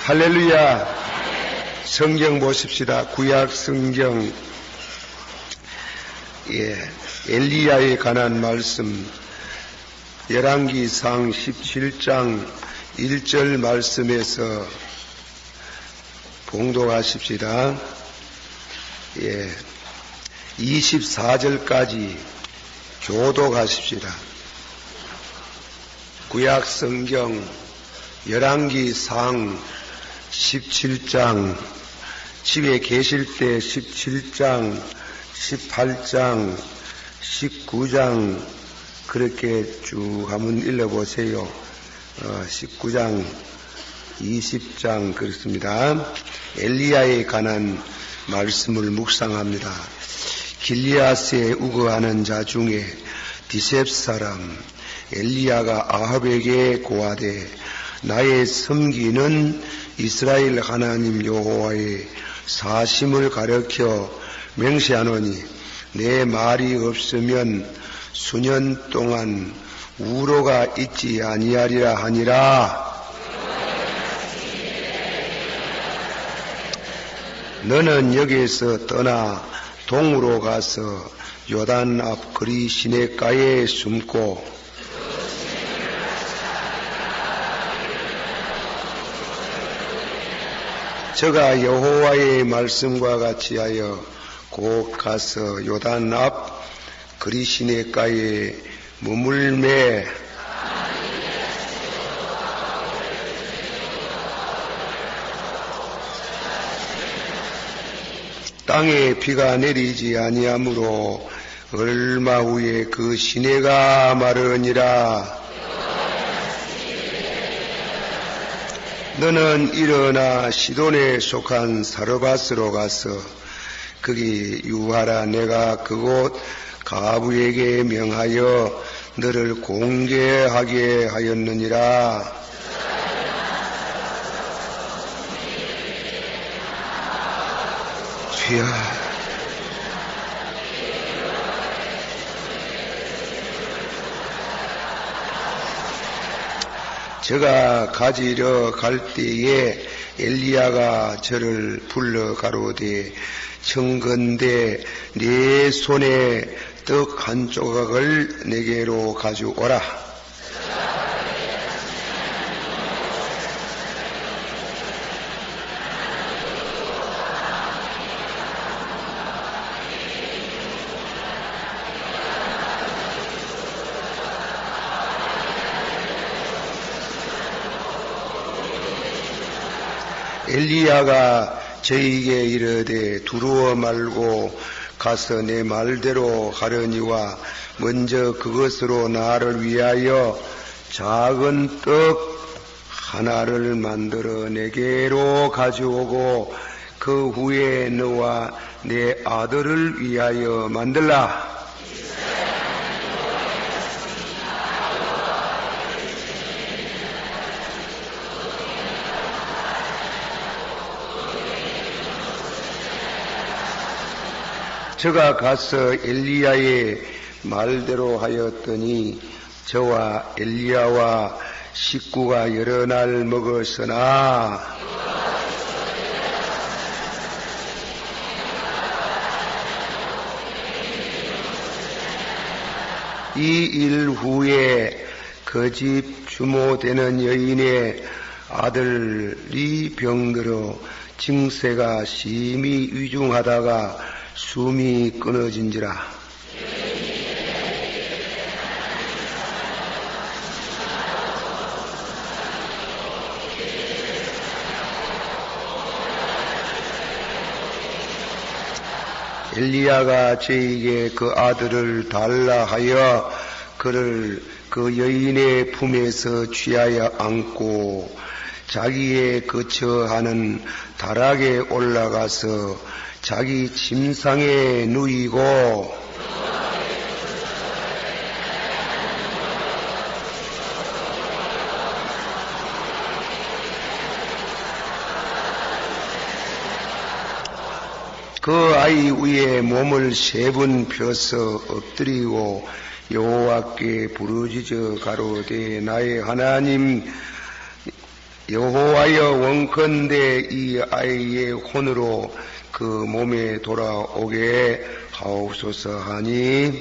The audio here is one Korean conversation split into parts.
할렐루야. 성경 보십시다. 구약 성경, 엘리야에 관한 말씀, 열왕기상 17장 1절 말씀에서 봉독하십시다. 24절까지 교독하십시다. 구약 성경 열왕기상 17장, 집에 계실 때 17장, 18장, 19장 그렇게 쭉 한번 읽어보세요. 19장, 20장 그렇습니다. 엘리야에 관한 말씀을 묵상합니다. 길리앗에 우거하는 자 중에 디셉 사람 엘리야가 아합에게 고하되 나의 섬기는 이스라엘 하나님 여호와의 사심을 가르쳐 맹세하노니 내 말이 없으면 수년 동안 우로가 있지 아니하리라 하니라. 너는 여기에서 떠나 동으로 가서 요단 앞 그리 시냇가에 숨고 저가 여호와의 말씀과 같이 하여 곧 가서 요단 앞 그리 시냇가에 머물매 땅에 비가 내리지 아니하므로 얼마 후에 그 시내가 마르니라. 너는 일어나 시돈에 속한 사르밧으로 가서 거기 유하라. 내가 그곳 가부에게 명하여 너를 공개하게 하였느니라. 주여, 저가 가지러 갈 때에 엘리야가 저를 불러 가로되 청건대 네 손에 떡 한 조각을 내게로 가져오라. 엘리야가 저에게 이르되 두려워 말고 가서 내 말대로 하려니와 먼저 그것으로 나를 위하여 작은 떡 하나를 만들어 내게로 가져오고 그 후에 너와 내 아들을 위하여 만들라. 저가 가서 엘리야의 말대로 하였더니 저와 엘리야와 식구가 여러 날 먹었으나 이 일 후에 그 집 주모 되는 여인의 아들이 병들어 증세가 심히 위중하다가 숨이 끊어진지라. 엘리야가 저에게 그 아들을 달라 하여 그를 그 여인의 품에서 취하여 안고 자기의 거처하는 다락에 올라가서 자기 침상에 누이고 그 아이 위에 몸을 3번 펴서 엎드리고 여호와께 부르짖어 가로되 나의 하나님 여호와여 원컨대 이 아이의 혼으로 그 몸에 돌아오게 하옵소서 하니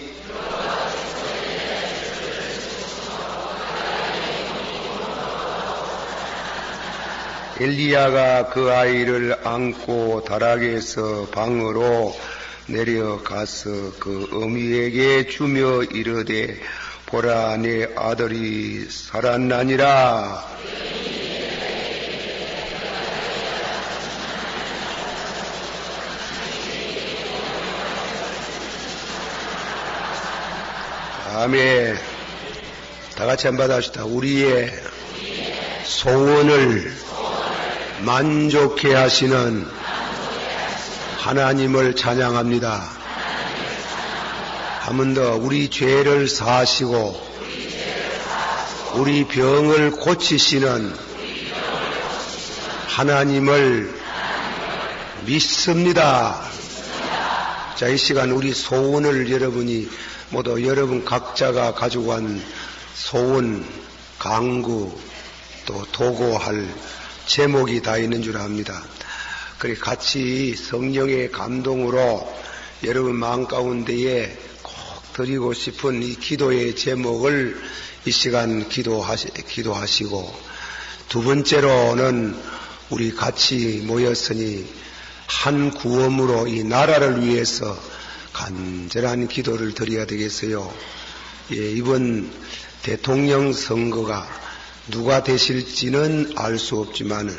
엘리야가 그 아이를 안고 다락에서 방으로 내려가서 그 어미에게 주며 이르되 보라 내 아들이 살았나니라. 아멘. 다 같이 한번 합시다. 우리의 소원을 만족해 하시는 하나님을 찬양합니다. 한 번 더 우리 죄를 사하시고 우리 병을 고치시는 하나님을 믿습니다. 자, 이 시간 우리 소원을 여러분이 모두 여러분 각자가 가지고 간 소원, 강구, 또 도구할 제목이 다 있는 줄 압니다. 그래 같이 성령의 감동으로 여러분 마음 가운데에 꼭 드리고 싶은 이 기도의 제목을 이 시간 기도하시고, 두 번째로는 우리 같이 모였으니 한 구원으로 이 나라를 위해서 간절한 기도를 드려야 되겠어요. 예, 이번 대통령 선거가 누가 되실지는 알 수 없지만은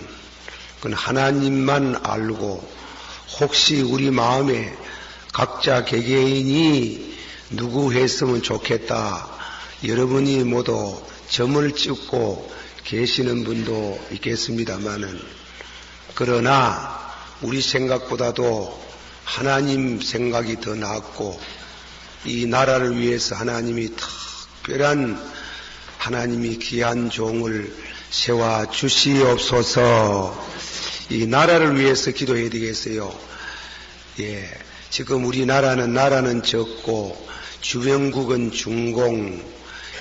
그건 하나님만 알고, 혹시 우리 마음에 각자 개개인이 누구 했으면 좋겠다, 여러분이 모두 점을 찍고 계시는 분도 있겠습니다마는, 그러나 우리 생각보다도 하나님 생각이 더 낫고, 이 나라를 위해서 하나님이 특별한 하나님이 귀한 종을 세워 주시옵소서. 이 나라를 위해서 기도해야 되겠어요. 예, 지금 나라는 적고 주변국은 중공,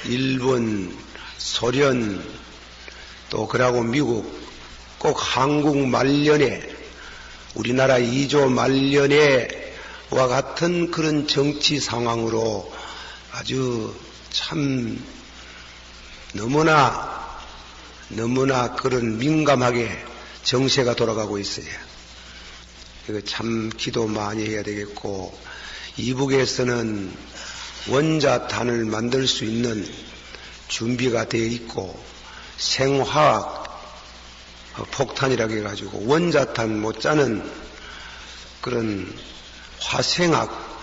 일본, 소련, 또 그러고 미국, 꼭 한국 말년에 우리나라 2조 말년에와 같은 그런 정치 상황으로 아주 참 너무나 그런 민감하게 정세가 돌아가고 있어요. 이거 참 기도 많이 해야 되겠고, 이북에서는 원자탄을 만들 수 있는 준비가 되어 있고, 생화학 폭탄이라고 해가지고 원자탄 못지않은 그런 화생학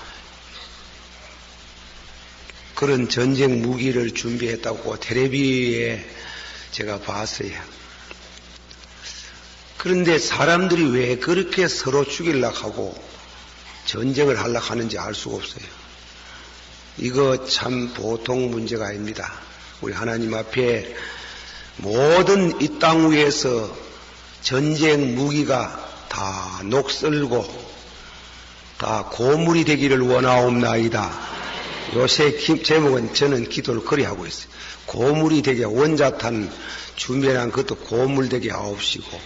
그런 전쟁 무기를 준비했다고 텔레비에 제가 봤어요. 그런데 사람들이 왜 그렇게 서로 죽이려고 하고 전쟁을 하려고 하는지 알 수가 없어요. 이거 참 보통 문제가 아닙니다. 우리 하나님 앞에 모든 이 땅 위에서 전쟁 무기가 다 녹슬고 다 고물이 되기를 원하옵나이다. 요새 제목은 저는 기도를 그리 하고 있어요. 고물이 되게, 원자탄 준비한 것도 고물 되게 하옵시고,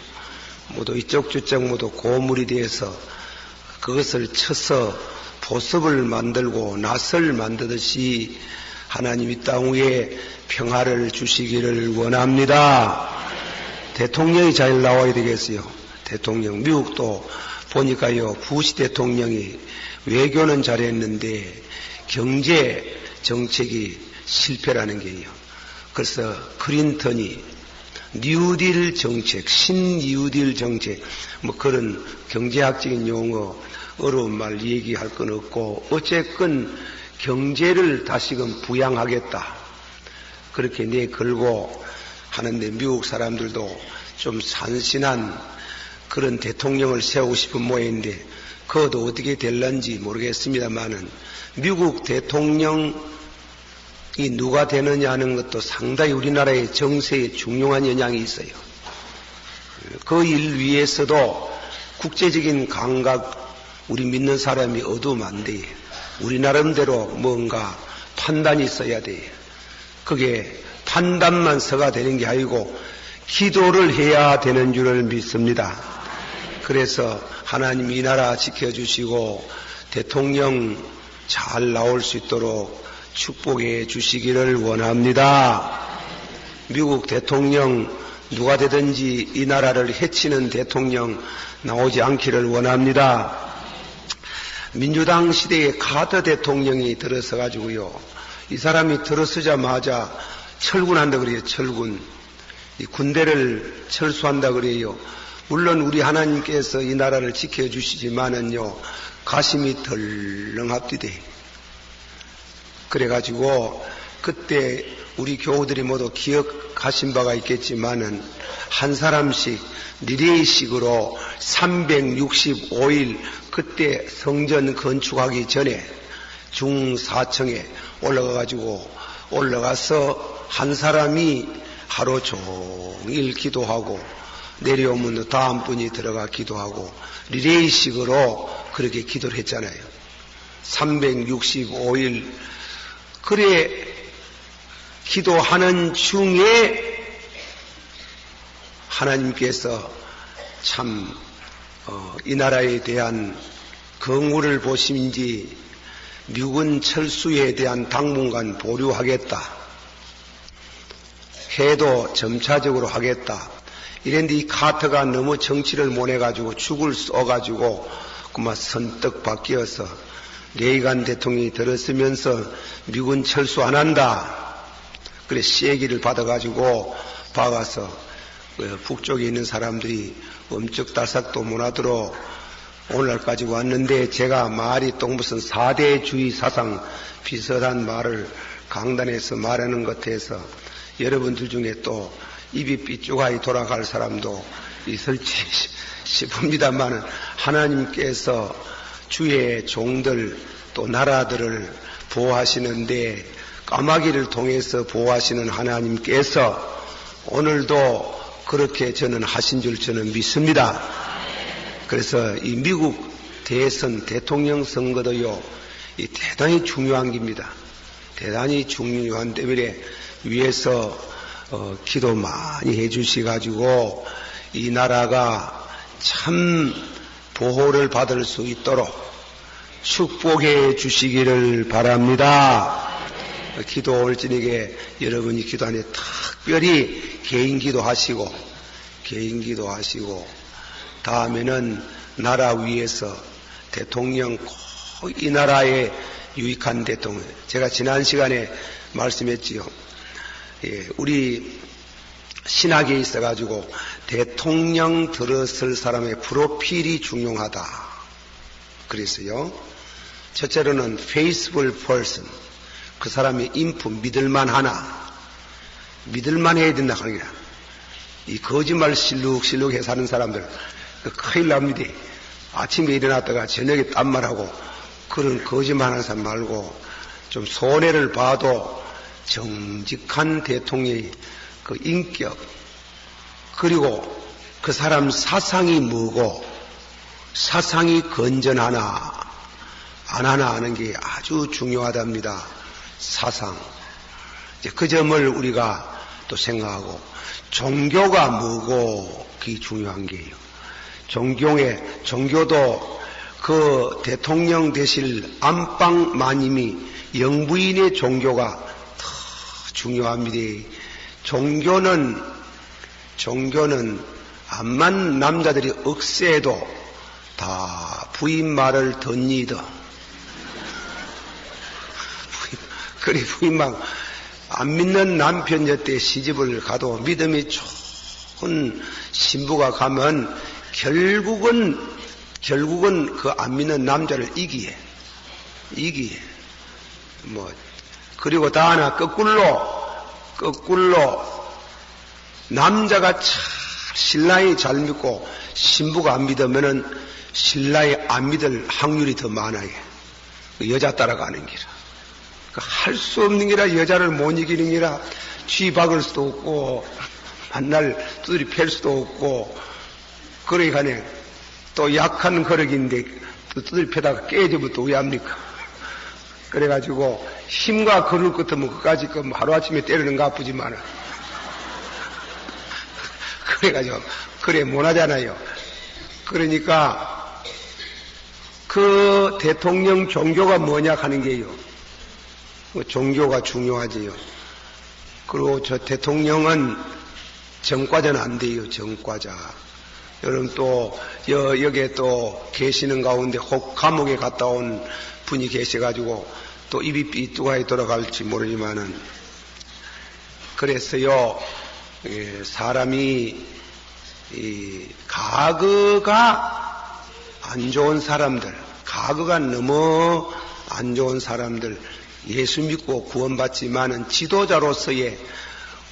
모두 이쪽 저쪽 모두 고물이 되어서 그것을 쳐서 보습을 만들고 낫을 만드듯이 하나님 이 땅 위에 평화를 주시기를 원합니다. 대통령이 잘 나와야 되겠어요. 대통령. 미국도 보니까요, 부시 대통령이 외교는 잘했는데 경제 정책이 실패라는 게요. 그래서 클린턴이 뉴딜 정책, 신뉴딜 정책, 뭐 그런 경제학적인 용어, 어려운 말 얘기할 건 없고, 어쨌건 경제를 다시금 부양하겠다, 그렇게 내걸고 하는데, 미국 사람들도 좀 산신한 그런 대통령을 세우고 싶은 모양인데, 그것도 어떻게 될런지 모르겠습니다만은, 미국 대통령이 누가 되느냐 하는 것도 상당히 우리나라의 정세에 중요한 영향이 있어요. 그 일 위해서도 국제적인 감각, 우리 믿는 사람이 얻으면 안 돼요. 우리 나름대로 뭔가 판단이 있어야 돼요. 그게 판단만 서가 되는 게 아니고 기도를 해야 되는 줄을 믿습니다. 그래서 하나님 이 나라 지켜주시고 대통령 잘 나올 수 있도록 축복해 주시기를 원합니다. 미국 대통령 누가 되든지 이 나라를 해치는 대통령 나오지 않기를 원합니다. 민주당 시대에 카터 대통령이 들어서 가지고요. 이 사람이 들어서자마자 철군한다 그래요. 철군. 이 군대를 철수한다 그래요. 물론 우리 하나님께서 이 나라를 지켜주시지만은요. 가심이 덜렁합디대. 그래가지고 그때 우리 교우들이 모두 기억하신 바가 있겠지만은 한 사람씩 리레이식으로 365일 그때 성전 건축하기 전에 중사청에 올라가서 한 사람이 하루 종일 기도하고 내려오면 다음 분이 들어가 기도하고 리레이식으로 그렇게 기도를 했잖아요. 365일 그래 기도하는 중에 하나님께서 참 이 나라에 대한 긍휼을 보심인지 미군 철수에 대한 당분간 보류하겠다. 해도 점차적으로 하겠다. 이랬는데 이 카터가 너무 정치를 못해가지고 죽을 써가지고 그만 선떡 바뀌어서 레이간 대통령이 들었으면서 미군 철수 안 한다. 그래 시기를 받아가지고 박아서 북쪽에 있는 사람들이 엄쩍달싹도 못하도록 오늘날까지 왔는데 제가 말이 또 무슨 4대주의 사상 비슷한 말을 강단에서 말하는 것 같아서 여러분들 중에 또 입이 삐쭈가이 돌아갈 사람도 있을지 싶습니다만 하나님께서 주의 종들 또 나라들을 보호하시는데 까마귀를 통해서 보호하시는 하나님께서 오늘도 그렇게 저는 하신 줄 저는 믿습니다. 그래서 이 미국 대선 대통령 선거도요, 이 대단히 중요한 겁니다. 대단히 중요한 때문에 위에서 기도 많이 해주시가지고 이 나라가 참 보호를 받을 수 있도록 축복해 주시기를 바랍니다. 기도 올 저녁에 여러분이 기도 안에 특별히 개인 기도하시고 다음에는 나라 위에서 대통령 꼭 이 나라의 유익한 대통령 제가 지난 시간에 말씀했지요. 예, 우리 신학에 있어가지고 대통령 들어설 사람의 프로필이 중요하다. 그래서요. 첫째로는 faithful person. 그 사람의 인품 믿을만하나. 믿을만 해야 된다 하는 거야. 이 거짓말 실룩실룩 해 사는 사람들 큰일 납니다. 아침에 일어났다가 저녁에 딴말하고 그런 거짓말하는 사람 말고 좀 손해를 봐도 정직한 대통령의 그 인격 그리고 그 사람 사상이 뭐고 사상이 건전하나 안 하나 하는 게 아주 중요하답니다. 사상. 그 점을 우리가 또 생각하고 종교가 뭐고 그게 중요한 게요. 종교도 그 대통령 되실 안방 마님이 영부인의 종교가 더 중요합니다. 종교는 암만 남자들이 억세해도 다 부인 말을 듣니더. 그리 부인만 안 믿는 남편 곁에 시집을 가도 믿음이 좋은 신부가 가면 결국은 그 안 믿는 남자를 이기해. 그리고 다 하나 거꾸로 남자가 신랑이 잘 믿고 신부가 안 믿으면은 신랑이 안 믿을 확률이 더 많아요. 여자 따라가는 기라. 할 수 없는 기라 여자를 못 이기는 기라 쥐 박을 수도 없고 만날 두드리 팰 수도 없고 그러니까 또 약한 거력인데 두드리 패다가 깨지면 또 왜 합니까? 그래가지고 힘과 거를 끝하면 그까지 하루아침에 때리는 거 아프지만은 그래가지고 그래 못하잖아요. 그러니까 그 대통령 종교가 뭐냐 하는 게요. 종교가 중요하지요. 그리고 저 대통령은 정과자는 안 돼요. 정과자. 여러분 또 여기에 또 계시는 가운데 혹 감옥에 갔다 온 분이 계셔가지고 또 입이 삐뚤하게 돌아갈지 모르지만은 그랬어요. 사람이 가거가 안 좋은 사람들, 가거가 너무 안 좋은 사람들, 예수 믿고 구원받지만은 지도자로서의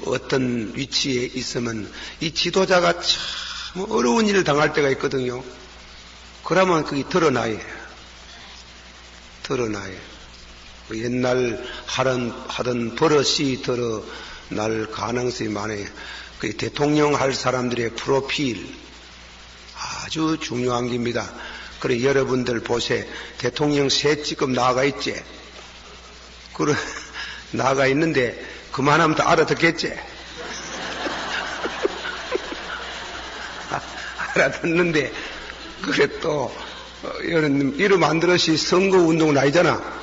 어떤 위치에 있으면 이 지도자가 참 어려운 일을 당할 때가 있거든요. 그러면 그게 드러나요. 옛날 하던 버릇이 드러날 가능성이 많아요. 그 대통령 할 사람들의 프로필 아주 중요한 겁니다. 그래 여러분들 보세요. 대통령 셋 지금 나가 있지. 그래 나가 있는데 그만하면 다 알아듣겠지. 알아듣는데 그래 또 이름 안 들었시 선거운동은 아니잖아.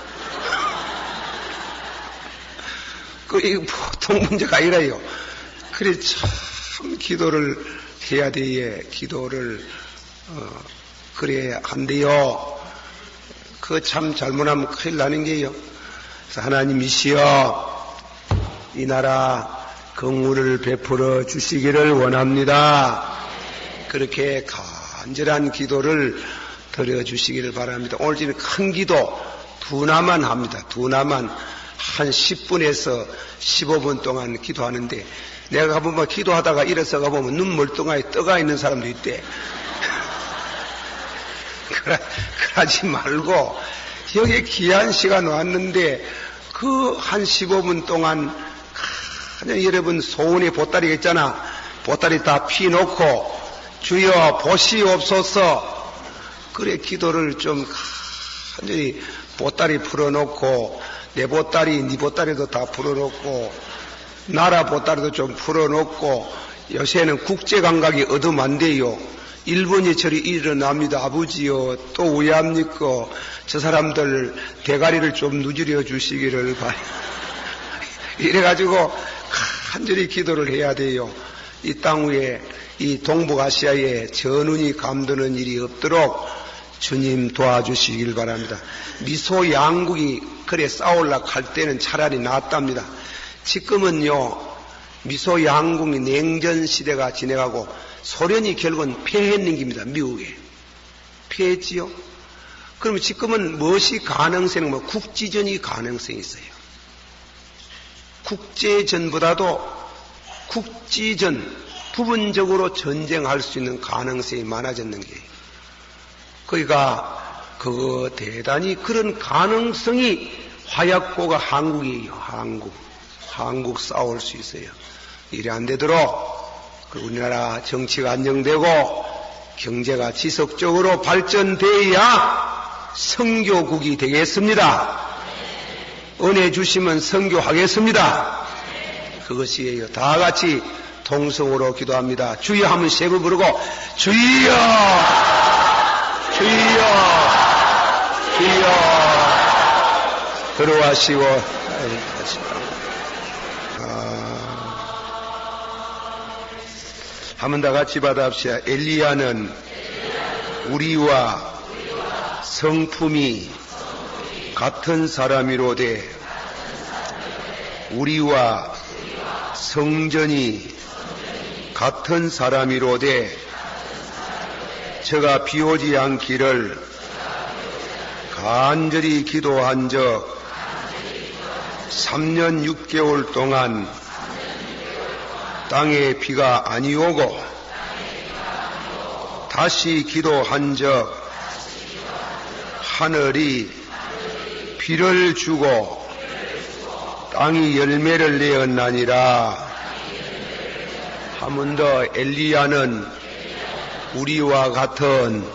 이거 보통 문제가 아니라요. 그래 참 기도를 해야 돼. 기도를 그래야 한대요. 그거 참 잘못하면 큰일 나는 게요. 그래서 하나님이시여 이 나라 긍휼을 베풀어 주시기를 원합니다. 그렇게 간절한 기도를 드려주시기를 바랍니다. 오늘 지금 큰 기도 두나만 합니다. 두나만 한 10분에서 15분 동안 기도하는데 내가 가보면 기도하다가 일어서 가보면 눈 멀뚱하게 떠가 있는 사람도 있대. 그러지 말고 여기 귀한 시간 왔는데 그 한 15분 동안 그냥 여러분 소원의 보따리가 있잖아. 보따리 다 피놓고 주여 보시옵소서. 그래 기도를 좀 간절히 보따리 풀어놓고 내 보따리 네 보따리도 다 풀어놓고 나라 보따리도 좀 풀어놓고 요새는 국제감각이 얻으면 안 돼요. 일본이 저리 일어납니다. 아버지요 또 왜 합니까? 저 사람들 대가리를 좀 누지려 주시기를 바랍니다. 이래가지고 간절히 기도를 해야 돼요. 이 땅 위에 이 동북아시아에 전운이 감도는 일이 없도록 주님 도와주시길 바랍니다. 미소 양국이 그래 싸우려고 할 때는 차라리 낫답니다. 지금은요 미소 양국이 냉전 시대가 지나가고 소련이 결국은 패했는 겁니다. 미국에 패했지요. 그러면 지금은 무엇이 가능성이 뭐 국지전이 가능성이 있어요. 국제전보다도 국지전 부분적으로 전쟁할 수 있는 가능성이 많아졌는 게 그러니까 그거 대단히 그런 가능성이 화약고가 한국이에요. 한국 싸울 수 있어요. 이래 안 되도록 우리나라 정치가 안정되고 경제가 지속적으로 발전돼야 선교국이 되겠습니다. 은혜 주시면 선교하겠습니다. 그것이에요. 다 같이 통성으로 기도합니다. 주여 하면 세 번 부르고 주여 들어와시오. 한번 다 같이 받아봅시다. 엘리야는 우리와 성품이 같은 사람이로되 우리와 성전이 같은 사람이로되 저가 비오지 않기를 간절히 기도한 적 3년 6개월 동안 땅에 비가 아니 오고 다시 기도한 적 하늘이 비를 주고 땅이 열매를 내었나니라. 한 번 더 엘리야는 우리와 같은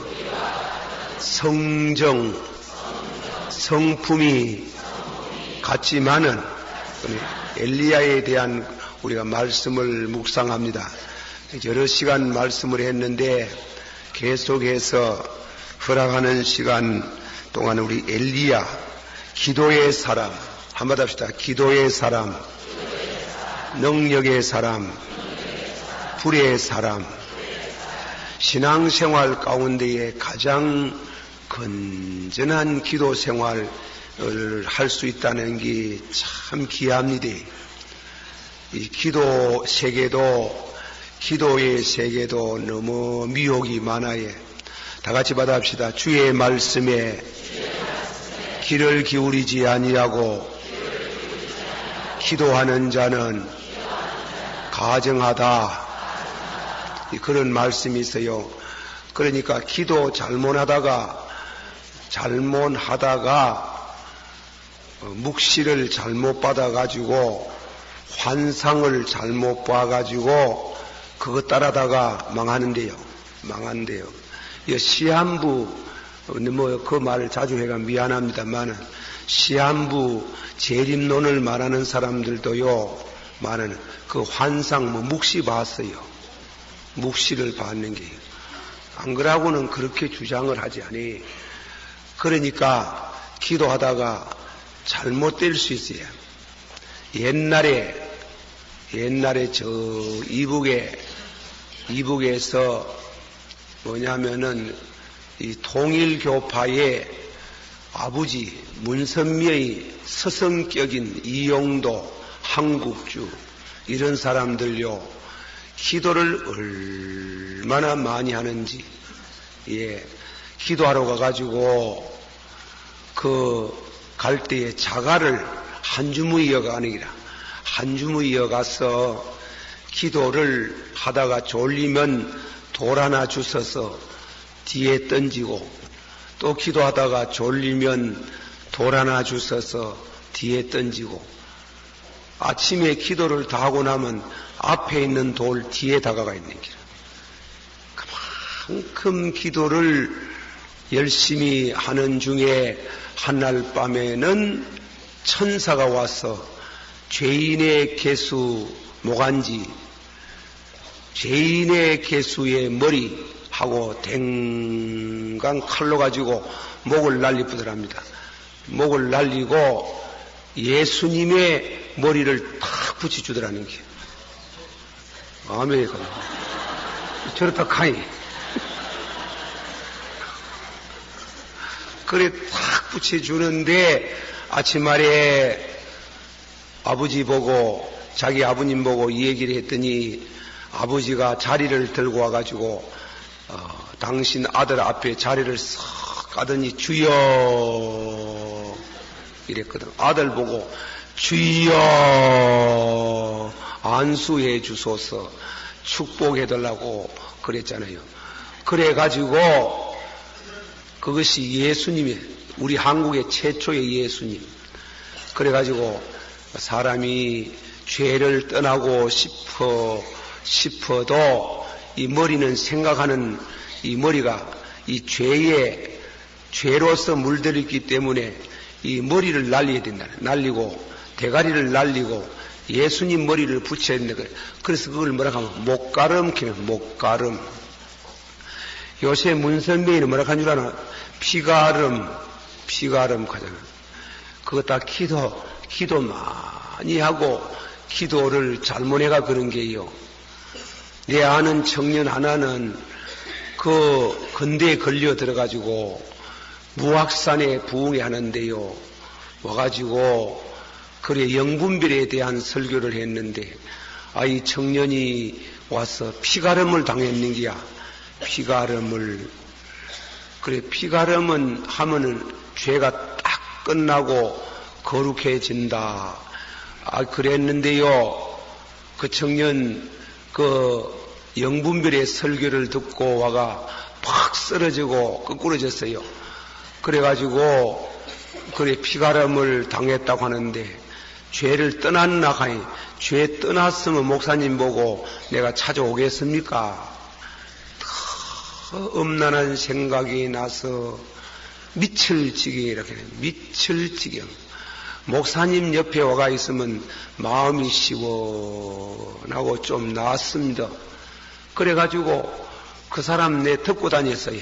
성품이 같지만은 엘리야에 대한 우리가 말씀을 묵상합니다. 여러 시간 말씀을 했는데 계속해서 허락하는 시간 동안 우리 엘리야, 기도의 사람, 한마디 합시다. 기도의 사람, 능력의 사람, 불의 사람, 신앙생활 가운데에 가장 건전한 기도 생활을 할 수 있다는 게 참 귀합니다. 이 기도 세계도, 기도의 세계도 너무 미혹이 많아요. 다 같이 받아합시다. 주의 말씀에 귀를 기울이지 아니하고 기도하는 자는 가정하다. 그런 말씀이 있어요. 그러니까 기도 잘못하다가 묵시를 잘못 받아가지고 환상을 잘못 봐가지고 그것 따라다가 망하는데요. 시한부, 그 말을 자주 해가 미안합니다만은 시한부 재림론을 말하는 사람들도요, 말하는 그 환상, 묵시 봤어요. 묵시를 받는 게. 안 그러고는 그렇게 주장을 하지 않니. 그러니까 기도하다가 잘못될 수 있어요. 옛날에 저 이북에서 뭐냐면은 이 통일교파의 아버지 문선미의 서성격인 이용도, 한국주 이런 사람들요, 기도를 얼마나 많이 하는지, 기도하러 가가지고 갈 때에 자가를 한 주무 이어가느니라. 한 주무 이어가서 기도를 하다가 졸리면 돌 하나 주워서 뒤에 던지고, 또 기도하다가 졸리면 돌 하나 주워서 뒤에 던지고, 아침에 기도를 다 하고 나면 앞에 있는 돌 뒤에 다가가 있는 길. 그만큼 기도를 열심히 하는 중에 한날 밤에는 천사가 와서 죄인의 개수 모간지, 죄인의 개수의 머리하고 댕강 칼로 가지고 목을 날리쁘더랍니다. 목을 날리고 예수님의 머리를 탁 붙여주더라는 게. 아멘. 저렇다 카이. 그래 탁 붙여주는데 아침말에 아버지 보고, 자기 아버님 보고 이 얘기를 했더니 아버지가 자리를 들고 와가지고 당신 아들 앞에 자리를 싹 가더니 주여 이랬거든. 아들 보고 주여 안수해 주소서, 축복해달라고 그랬잖아요. 그래가지고 그것이 예수님의, 우리 한국의 최초의 예수님. 그래가지고 사람이 죄를 떠나고 싶어도 이 머리는 생각하는, 이 머리가 이 죄로서 물들었기 때문에 이 머리를 날려야 된다. 날리고 대가리를 날리고 예수님 머리를 붙여야 된다. 그래서 그걸 뭐라 하면 목가름 키는 목가름. 요새 문선명이는 뭐라 하는 줄 아나? 피가름 가잖아. 그거 다 기도 많이 하고 기도를 잘못해가 그런 게요. 내 아는 청년 하나는 그 건대에 걸려 들어가지고 무악산에 부흥회 하는데요. 와가지고 그래 영분별에 대한 설교를 했는데 이 청년이 와서 피가름을 당했는 게야. 피가름을. 그래 피가름은 하면은 죄가 딱 끝나고 거룩해진다. 그랬는데요. 그 청년 그 영분별의 설교를 듣고 와가 팍 쓰러지고 거꾸러졌어요. 그래가지고 그래 피가름을 당했다고 하는데 죄를 떠났나 하니 죄 떠났으면 목사님 보고 내가 찾아오겠습니까? 엄난한 생각이 나서 미칠 지경이 이렇게 미칠 지경. 목사님 옆에 와가 있으면 마음이 시원하고 좀 나았습니다. 그래가지고 그 사람 내 듣고 다녔어요.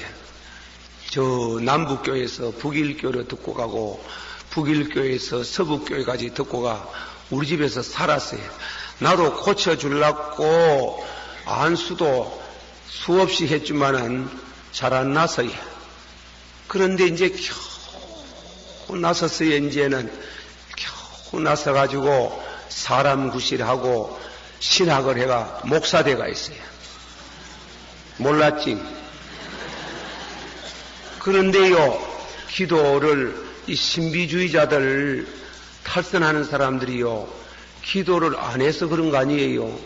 저 남북교에서 북일교로 듣고 가고 북일교에서 서북교회까지 듣고 가 우리 집에서 살았어요. 나도 고쳐주려고 안수도 수없이 했지만은 잘 안 나서요. 그런데 이제 겨우 나섰어요. 이제는 겨우 나서가지고 사람 구실하고 신학을 해가 목사대가 있어요. 몰랐지? 그런데요, 기도를 이 신비주의자들 탈선하는 사람들이요, 기도를 안 해서 그런 거 아니에요.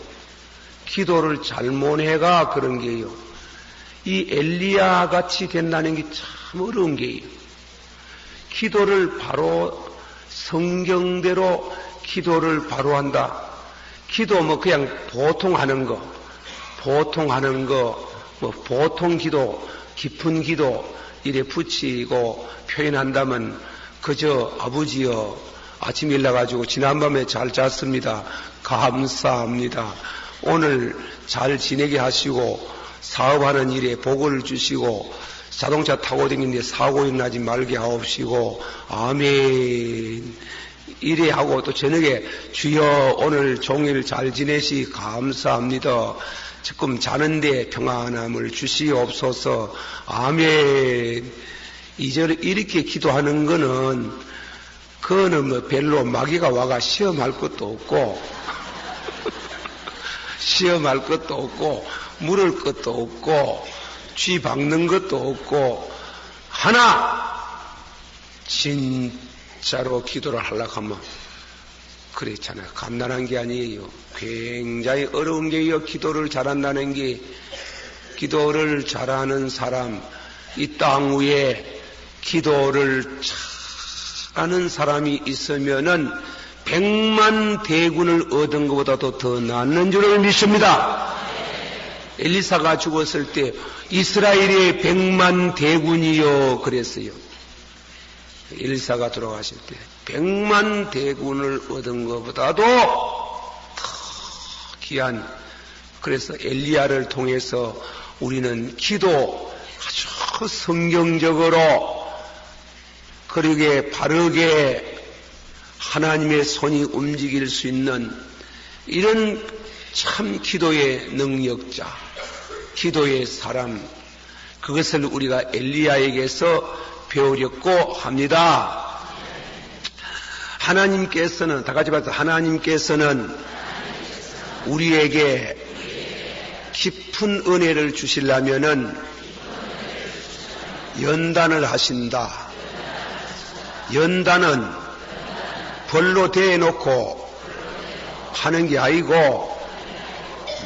기도를 잘못해가 그런 게요. 이 엘리야 같이 된다는 게 참 어려운 게요. 기도를 바로 성경대로 기도를 바로 한다. 기도 뭐 그냥 보통 하는 거, 뭐 보통 기도, 깊은 기도 이래 붙이고 표현한다면 그저 아버지여 아침 일어나가지고 지난밤에 잘 잤습니다. 감사합니다. 오늘 잘 지내게 하시고 사업하는 일에 복을 주시고 자동차 타고 다니는데 사고 일어나지 말게 하옵시고 아멘 이래 하고 또 저녁에 주여 오늘 종일 잘 지내시 감사합니다. 지금 자는데 평안함을 주시옵소서 아멘. 이렇게 기도하는 그거는 뭐 별로 마귀가 와가 시험할 것도 없고 시험할 것도 없고 물을 것도 없고 쥐 박는 것도 없고 하나 진짜로 기도를 하려고 하면 그렇잖아요. 간단한 게 아니에요. 굉장히 어려운 게요. 기도를 잘한다는 게. 기도를 잘하는 사람, 이 땅 위에 기도를 잘하는 사람이 있으면은 100만 대군을 얻은 것보다도 더 낫는 줄을 믿습니다. 엘리사가 죽었을 때 이스라엘의 100만 대군이요 그랬어요. 엘리사가 돌아가실 때 100만 대군을 얻은 것보다도 더 귀한. 그래서 엘리야를 통해서 우리는 기도 아주 성경적으로 그러게 바르게 하나님의 손이 움직일 수 있는 이런 참 기도의 능력자, 기도의 사람, 그것을 우리가 엘리야에게서 배우려고 합니다. 하나님께서는, 다 같이 봐서 하나님께서는 우리에게 깊은 은혜를 주시려면은 연단을 하신다. 연단은 벌로 대놓고 하는 게 아니고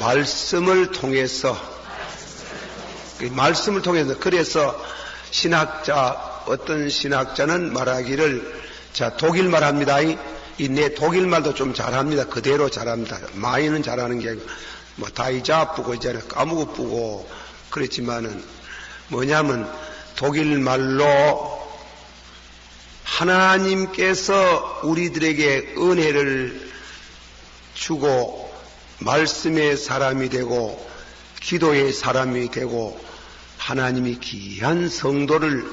말씀을 통해서 그래서 어떤 신학자는 말하기를 자 독일말 합니다. 이 내 독일말도 좀 잘합니다. 그대로 잘합니다. 많이는 잘하는 게 아니고 뭐 다이자 뿌고 있잖아요. 까무고 뿌고 그렇지만은 뭐냐면 독일말로 하나님께서 우리들에게 은혜를 주고 말씀의 사람이 되고 기도의 사람이 되고 하나님이 귀한 성도를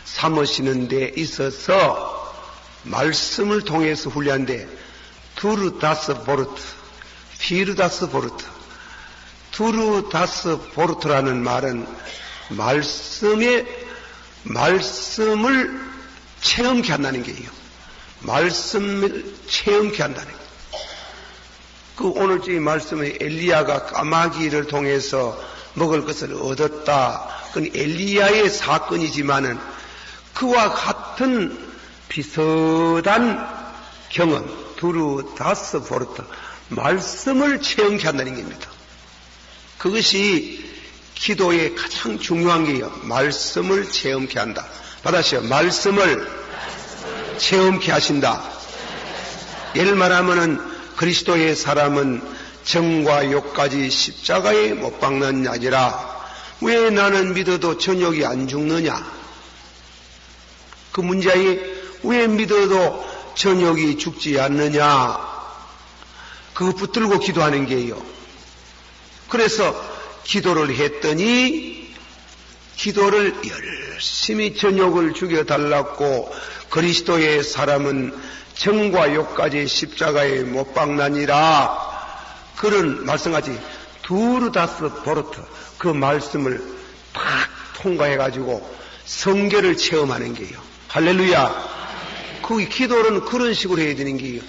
삼으시는 데 있어서 말씀을 통해서 훈련돼 두르다스 보르트, 피르다스 보르트. 두르다스 보르트라는 말은 말씀을 체험케 한다는 게예요. 말씀을 체험케 한다는 거예요. 그 오늘의 말씀에 엘리야가 까마귀를 통해서 먹을 것을 얻었다. 그건 엘리야의 사건이지만은 그와 같은 비슷한 경험, 두르다스 보르트, 말씀을 체험케 한다는 겁니다. 그것이 기도의 가장 중요한 게요. 말씀을 체험케 한다. 받아시오. 말씀을 체험케 하신다. 예를 말하면은 그리스도의 사람은 정과 욕까지 십자가에 못 박는 자지라. 왜 나는 믿어도 저녁이 안 죽느냐? 그 문제에 왜 믿어도 저녁이 죽지 않느냐? 그거 붙들고 기도하는 게요. 그래서 기도를 했더니 기도를 열심히 전욕을 죽여달라고 그리스도의 사람은 정과 욕까지 십자가에 못 박나니라. 그런 말씀하지 두르다스 보르트 그 말씀을 탁 통과해가지고 성결을 체험하는 게요. 할렐루야. 그 기도는 그런 식으로 해야 되는 게요.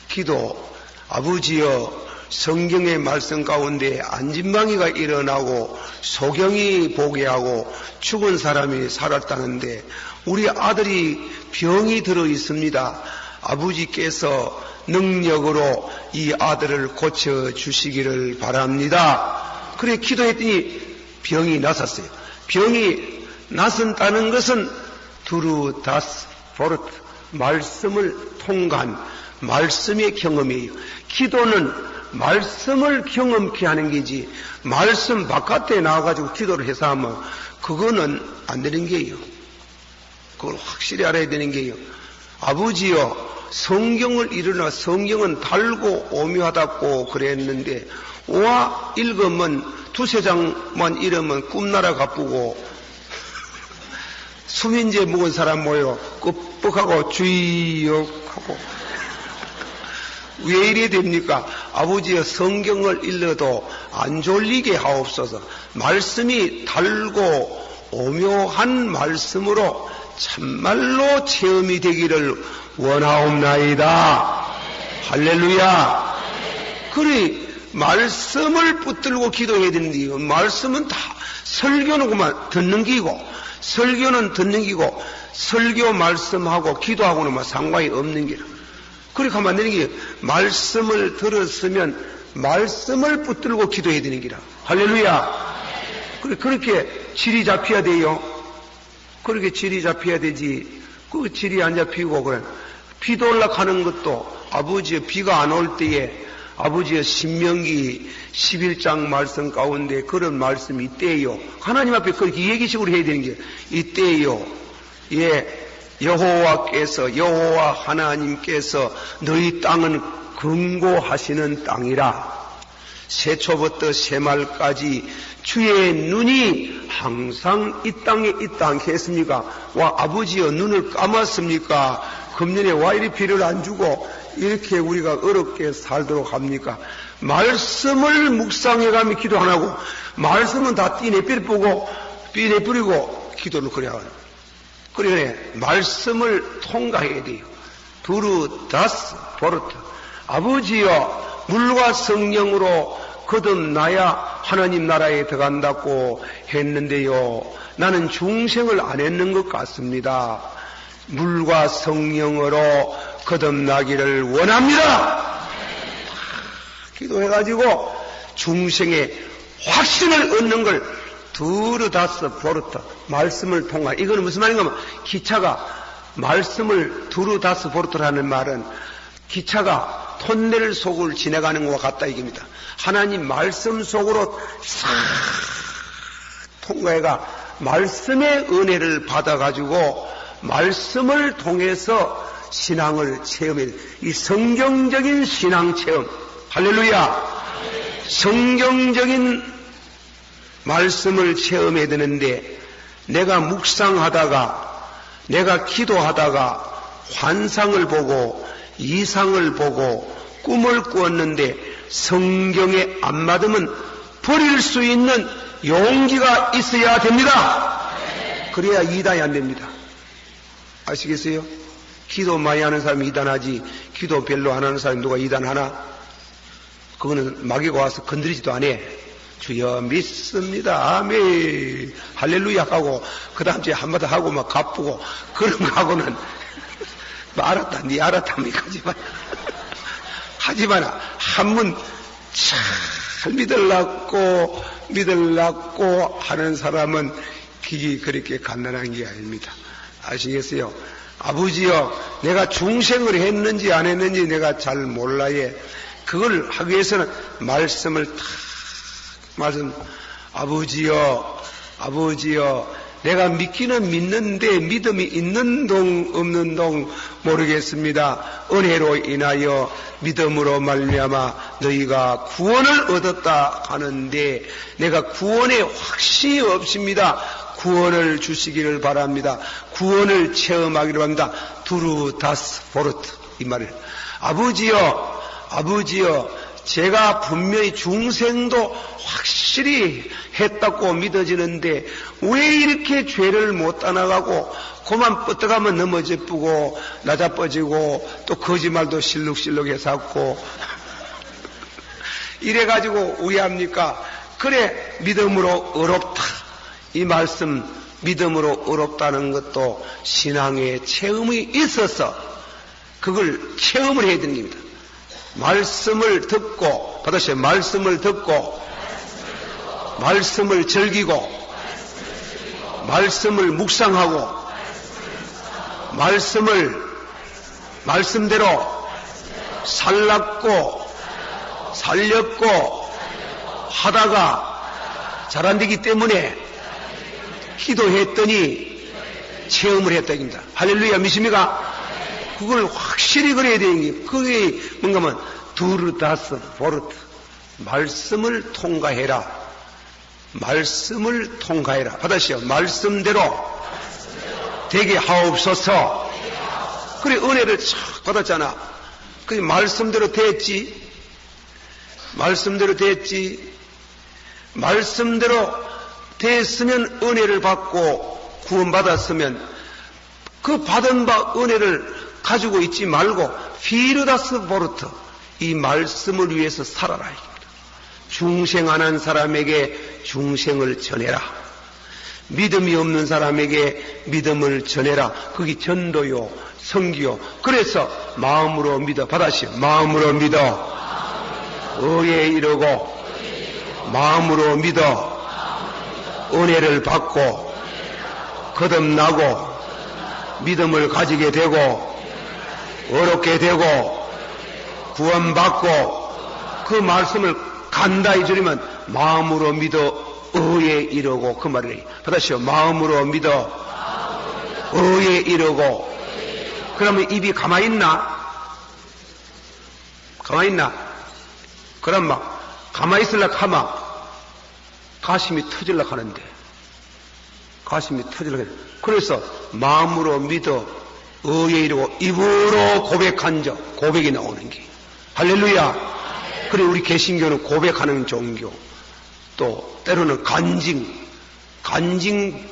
기도, 아버지여, 성경의 말씀 가운데 안진방이가 일어나고 소경이 보게 하고 죽은 사람이 살았다는데 우리 아들이 병이 들어 있습니다. 아버지께서 능력으로 이 아들을 고쳐주시기를 바랍니다. 그래 기도했더니 병이 나섰어요. 병이 나선다는 것은 두루다스 포르트 말씀을 통과한 말씀의 경험이에요. 기도는 말씀을 경험케 하는 게지 말씀 바깥에 나와가지고 기도를 해서 하면 그거는 안 되는 게요. 그걸 확실히 알아야 되는 게요. 아버지여 성경을 일어나 성경은 달고 오묘하다고 그랬는데 와 읽으면 두세 장만 읽으면 꿈나라 가쁘고 수민제 묵은 사람 모여 끄뻑하고 주의역하고 왜 이래 됩니까? 아버지의 성경을 읽어도 안 졸리게 하옵소서. 말씀이 달고 오묘한 말씀으로 참말로 체험이 되기를 원하옵나이다. 할렐루야. 그래 말씀을 붙들고 기도해야 되는데 말씀은 다 설교는 그만 듣는 기고 설교는 듣는 기고 설교 말씀하고 기도하고는 상관이 없는 기라. 그렇게 하면 안 되는 게 말씀을 들었으면 말씀을 붙들고 기도해야 되는 기라. 할렐루야. 그렇게 질이 잡혀야 돼요. 그렇게 질이 잡혀야 되지. 그 질이 안 잡히고 그래. 비도 올라가는 것도 아버지의 비가 안 올 때에 아버지의 신명기 11장 말씀 가운데 그런 말씀이 있대요. 하나님 앞에 그렇게 얘기식으로 해야 되는 게 있대요. 예. 여호와 하나님께서 너희 땅은 긍고하시는 땅이라. 세초부터 세말까지 주의 눈이 항상 이 땅에 있다 않게 했습니까? 와 아버지여 눈을 감았습니까? 금년에 와 이리 비를 안 주고 이렇게 우리가 어렵게 살도록 합니까? 말씀을 묵상해가며 기도 안 하고 말씀은 다 띠내뿌리고 기도를 그래 하는. 그래 말씀을 통과해야 돼요. 두루다스 보르트 아버지여 물과 성령으로 거듭나야 하나님 나라에 들어간다고 했는데요. 나는 중생을 안 했는 것 같습니다. 물과 성령으로 거듭나기를 원합니다. 기도해가지고 중생의 확신을 얻는 걸 두루다스 보르트 말씀을 통하. 이거는 무슨 말인가 하면 기차가 말씀을 두루다스 보르트라는 말은 기차가 톤넬 속을 지나가는 것과 같다 이겁니다. 하나님 말씀 속으로 싹 통과해가 말씀의 은혜를 받아가지고 말씀을 통해서 신앙을 체험해. 이 성경적인 신앙 체험. 할렐루야. 성경적인 말씀을 체험해야 되는데 내가 묵상하다가 내가 기도하다가 환상을 보고 이상을 보고 꿈을 꾸었는데 성경에 안 맞으면 버릴 수 있는 용기가 있어야 됩니다. 그래야 이단이 안 됩니다. 아시겠어요? 기도 많이 하는 사람이 이단하지 기도 별로 안 하는 사람이 누가 이단하나? 그거는 마귀가 와서 건드리지도 않아. 주여 믿습니다. 아멘. 할렐루야 하고 그 다음 주에 한마디 하고 막 가쁘고 그런 거 하고는 알았다. 네 알았다면 하지 마라. 한번 잘 믿으려고 하는 사람은 길이 그렇게 간단한 게 아닙니다. 아시겠어요? 아버지여 내가 중생을 했는지 안 했는지 내가 잘 몰라요. 그걸 하기 위해서는 말씀을 탁 말씀 아버지여 내가 믿기는 믿는데 믿음이 있는 동 없는 동 모르겠습니다. 은혜로 인하여 믿음으로 말미암아 너희가 구원을 얻었다 하는데 내가 구원에 확신이 없습니다. 구원을 주시기를 바랍니다. 구원을 체험하기를 바랍니다. 두루 다스 보르트 이 말을 아버지여 제가 분명히 중생도 확실히 했다고 믿어지는데 왜 이렇게 죄를 못 따라가고 그만 뻗어가면 넘어져쁘고 나자빠지고 또 거짓말도 실룩실룩해서 하고 이래가지고 왜 합니까? 그래 믿음으로 어렵다. 이 말씀 믿음으로 어렵다는 것도 신앙의 체험이 있어서 그걸 체험을 해야 되는 겁니다. 말씀을 듣고 받으세요. 말씀을 듣고 말씀을 즐기고 말씀을 묵상하고 말씀대로 살랐고 살렸고 하다가 잘 안 되기 때문에 기도했더니 체험을 했다 입니다. 할렐루야 믿습니까? 그걸 확실히 그래야 되는 게 그게 뭔가 하면 두르다스 보르트 말씀을 통과해라. 말씀을 통과해라. 받으시오. 말씀대로 되게 하옵소서. 그래 은혜를 촥 받았잖아. 그게 말씀대로 됐지. 말씀대로 됐으면 은혜를 받고 구원받았으면 그 받은 바 은혜를 가지고 있지 말고 피르다스 보르트 이 말씀을 위해서 살아라. 중생하는 사람에게 중생을 전해라. 믿음이 없는 사람에게 믿음을 전해라. 그게 전도요 선기요. 그래서 마음으로 믿어 받아시오. 마음으로 믿어 의에 이르고 마음으로 믿어 은혜를 받고 거듭나고 믿음을 가지게 되고 어렵게 되고 구원받고 그 말씀을 간다히 들으면 마음으로 믿어 의에 이르고 그 말을 받으시오. 마음으로 믿어 의에 이르고 그러면 입이 가만히 있나? 그럼 막 가만히 있으려고 하면 가심이 터질려고 하는데 그래서 마음으로 믿어 의에 이르고 입으로 고백한 적 고백이 나오는 게 할렐루야. 그래 우리 개신교는 고백하는 종교 또 때로는 간증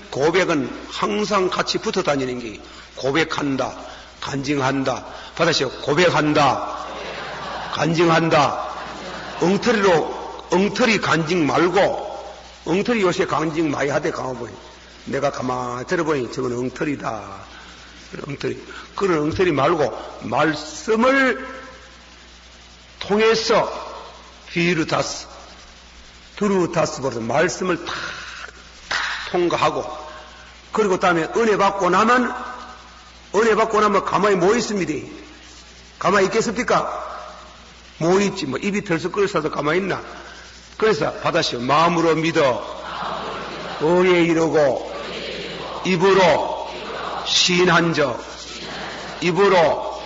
고백은 항상 같이 붙어 다니는 게 고백한다 간증한다 받으시오. 고백한다 간증한다 엉터리 간증 말고 엉터리 요새 간증 많이 하대 가만보니 내가 가만히 들어보니 저건 엉터리다. 그런 엉터리 말고 말씀을 통해서 피르다스 두루다스 버릇 말씀을 탁 통과하고 그리고 다음에 은혜 받고 나면 가만히 뭐 있습니다. 가만히 있겠습니까? 뭐 있지 뭐 입이 덜썩 끓여서 가만히 있나? 그래서 받으시오. 마음으로 믿어 의에 이르고 입으로 시인한 적 입으로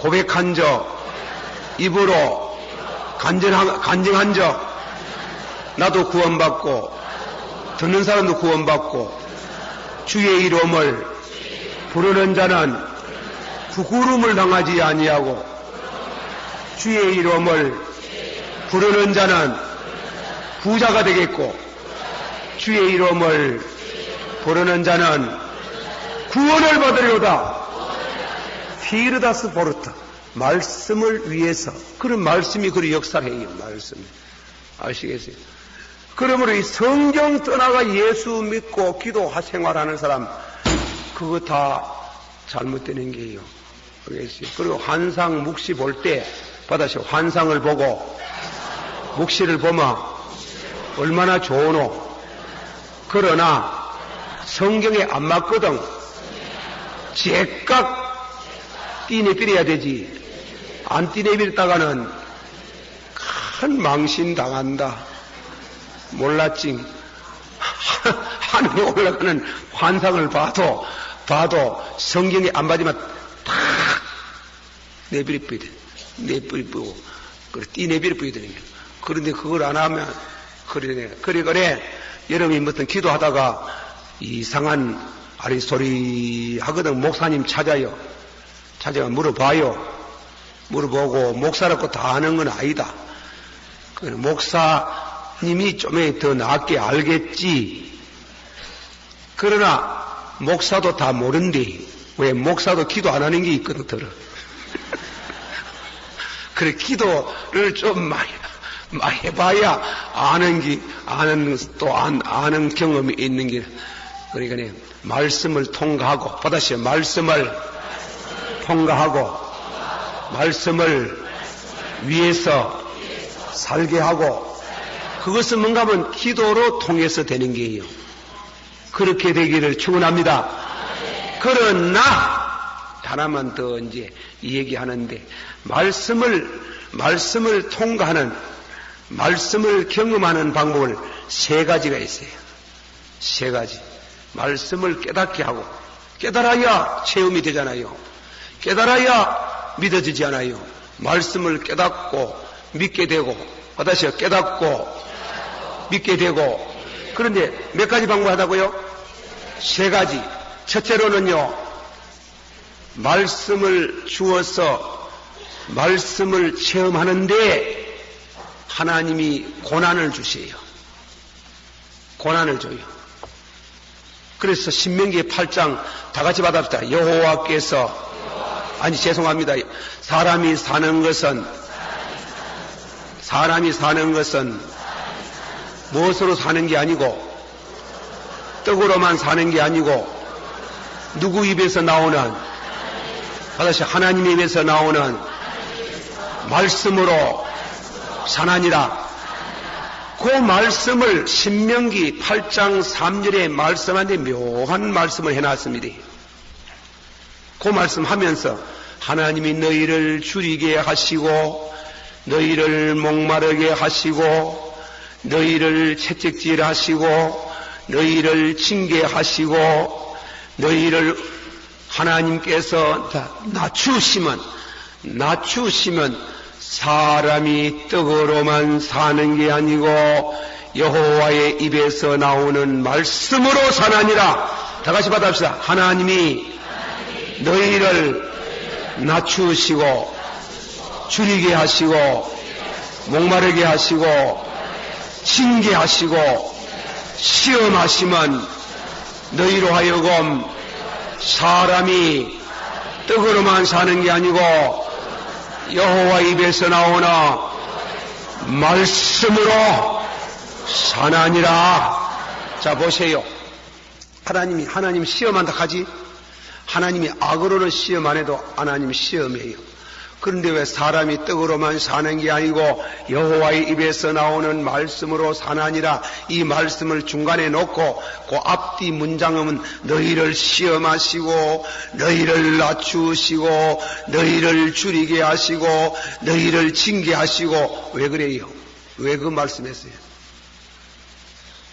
고백한 적 입으로 간증한 적 나도 구원받고 듣는 사람도 구원받고 주의 이름을 부르는 자는 부끄러움을 당하지 아니하고 주의 이름을 부르는 자는 부자가 되겠고 주의 이름을 부르는 자는 구원을 받으려다. 피르다스 보르트 말씀을 위해서 그런 말씀이 그런 역사를 해요. 말씀 아시겠어요? 그러므로 이 성경 떠나가 예수 믿고 기도 생활하는 사람 그거 다 잘못되는 게요. 그리고 환상 묵시 볼 때 받아서 환상을 보고 묵시를 보면 얼마나 좋으노. 그러나 성경에 안 맞거든. 제깍 띠내비려야 되지. 안 띠내비렸다가는 큰 망신 당한다. 몰랐지. 하늘에 올라가는 환상을 봐도 성경에 안 봐지만 탁 내버려 뿌야 돼. 내버려 뿌고, 그래, 내버려 뿌야 되는 거야. 그런데 그걸 안 하면, 그래. 여러분이 무슨 기도하다가 이상한 소리 하거든. 목사님 찾아가 물어봐요. 물어보고, 목사라고 다 아는 건 아니다. 목사님이 좀 더 낫게 알겠지. 그러나, 목사도 다 모른대. 왜? 목사도 기도 안 하는 게 있거든, 들어. 그래, 기도를 좀 많이 해봐야 아는 경험이 있는 게. 그러니까, 말씀을 통과하고, 받아시오. 말씀을 통과하고, 말씀을 위해서 살게 하고, 그것은 뭔가 하면 기도로 통해서 되는 게예요. 그렇게 되기를 축원합니다. 그러나 하나만 더 이제 얘기하는데, 말씀을 통과하는, 말씀을 경험하는 방법을 세 가지가 있어요. 세 가지. 말씀을 깨닫게 하고, 깨달아야 체험이 되잖아요. 깨달아야 믿어지지 않아요. 말씀을 깨닫고 믿게 되고, 다시 깨닫고 믿게 되고. 그런데 몇 가지 방법 하다고요? 세 가지. 첫째로는요, 말씀을 주어서 말씀을 체험하는데 하나님이 고난을 주세요. 고난을 줘요. 그래서 신명기 8장 다 같이 받았다. 여호와께서, 죄송합니다. 사람이 사는 것은 무엇으로 사는 게 아니고, 떡으로만 사는 게 아니고, 누구 입에서 나오는, 다시 하나님 입에서 나오는 말씀으로 사나니라. 그 말씀을 신명기 8장 3절에 말씀한데 묘한 말씀을 해놨습니다. 그 말씀하면서 하나님이 너희를 줄이게 하시고, 너희를 목마르게 하시고, 너희를 채찍질 하시고, 너희를 징계하시고, 너희를 하나님께서 낮추시면 사람이 떡으로만 사는 게 아니고 여호와의 입에서 나오는 말씀으로 사나니라. 다 같이 받아봅시다. 하나님이 너희를 낮추시고 줄이게 하시고 목마르게 하시고 징계하시고 시험하시면 너희로 하여금 사람이 떡으로만 사는 게 아니고 여호와 입에서 나오나 말씀으로 사나니라. 자, 보세요. 하나님 시험한다 하지? 하나님이 악으로는 시험 안 해도 하나님 시험해요. 그런데 왜 사람이 떡으로만 사는 게 아니고 여호와의 입에서 나오는 말씀으로 사나니라. 이 말씀을 중간에 놓고 그 앞뒤 문장은 너희를 시험하시고 너희를 낮추시고 너희를 줄이게 하시고 너희를 징계하시고. 왜 그래요? 왜 그 말씀했어요?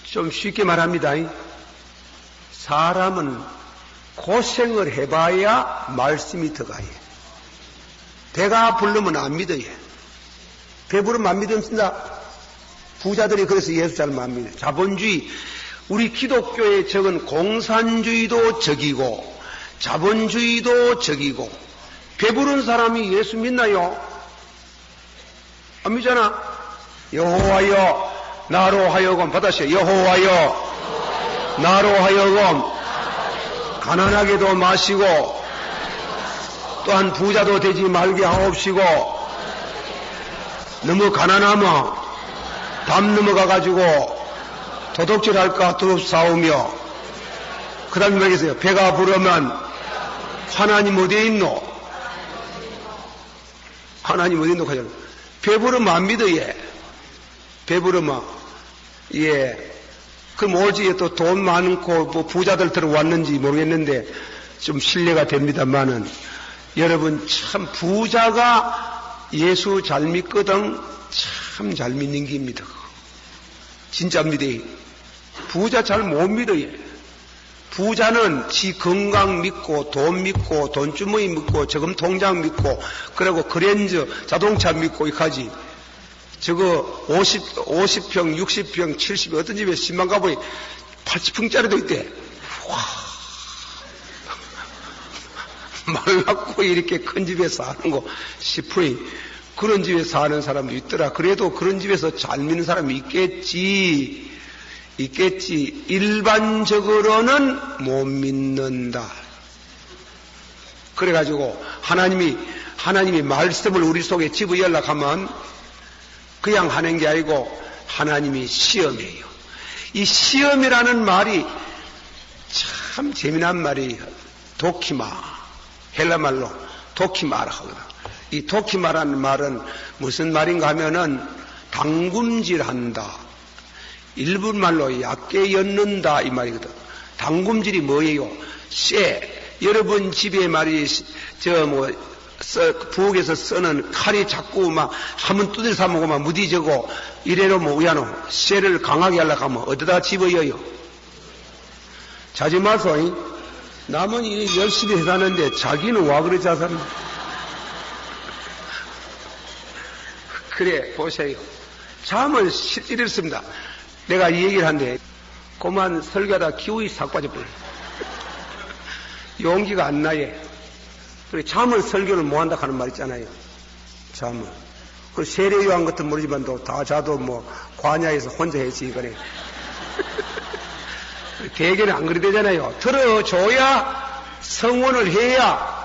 좀 쉽게 말합니다. 사람은 고생을 해봐야 말씀이 들어가요. 배가 부르면 안 믿어요. 배부르면 안 믿습니다. 부자들이 그래서 예수 잘 안 믿어요. 자본주의, 우리 기독교의 적은 공산주의도 적이고 자본주의도 적이고. 배부른 사람이 예수 믿나요? 안 믿잖아. 여호와여 나로 하여금, 받아시오. 여호와여 나로 하여금 가난하게도 마시고 또한 부자도 되지 말게 하옵시고. 너무 가난하면 담 넘어가가지고 도둑질할까 두렵사오며. 그 다음에 말겠어요. 배가 부르면 하나님 어디에 있노? 하나님 어디 있노? 하잖아. 배부르면 안 믿어, 얘. 배부르면. 예. 그럼 올지 또 돈 많고 뭐 부자들 들어왔는지 모르겠는데 좀 신뢰가 됩니다만은, 여러분 참 부자가 예수 잘 믿거든 참 잘 믿는 게입니다. 진짜 믿어요. 부자 잘 못 믿어요. 부자는 지 건강 믿고 돈 믿고 돈주머니 믿고 저금 통장 믿고 그리고 그랜저 자동차 믿고 이까지 저거 50평 60평 70평 어떤 집에 10만 가보니 80평짜리도 있대. 와, 말랐고 이렇게 큰 집에 사는 거 싶으니 그런 집에 사는 사람도 있더라. 그래도 그런 집에서 잘 믿는 사람이 있겠지. 일반적으로는 못 믿는다. 그래가지고 하나님이 말씀을 우리 속에 집어열라 하면 그냥 하는 게 아니고 하나님이 시험이에요. 이 시험이라는 말이 참 재미난 말이에요. 도키마, 헬라말로 도키마라 하거든. 이 도키마라는 말은 무슨 말인가 하면은 당금질한다. 일본말로 얕게 엮는다 이 말이거든. 당금질이 뭐예요? 쇠. 여러분 집에 말이 부엌에서 쓰는 칼이 자꾸 막 한번 두드려서 먹고 막 무디져고 이래로 뭐야노 쇠를 강하게 하려고 하면 어디다 집어여요? 자지 마소. 남은 일 열심히 해가는데 자기는 와 그래 자사는. 그래 보세요. 잠을 이랬습니다. 내가 이 얘기를 한데 그만 설교하다 기운이 싹 빠져버려. 용기가 안 나예. 그래 잠을 설교를 못한다 하는 말 있잖아요. 잠을. 그 세례요한 것도 모르지만 다 자도 뭐 관야에서 혼자 했지 이거네. 대개는 안 그래 되잖아요. 들어줘야 성원을 해야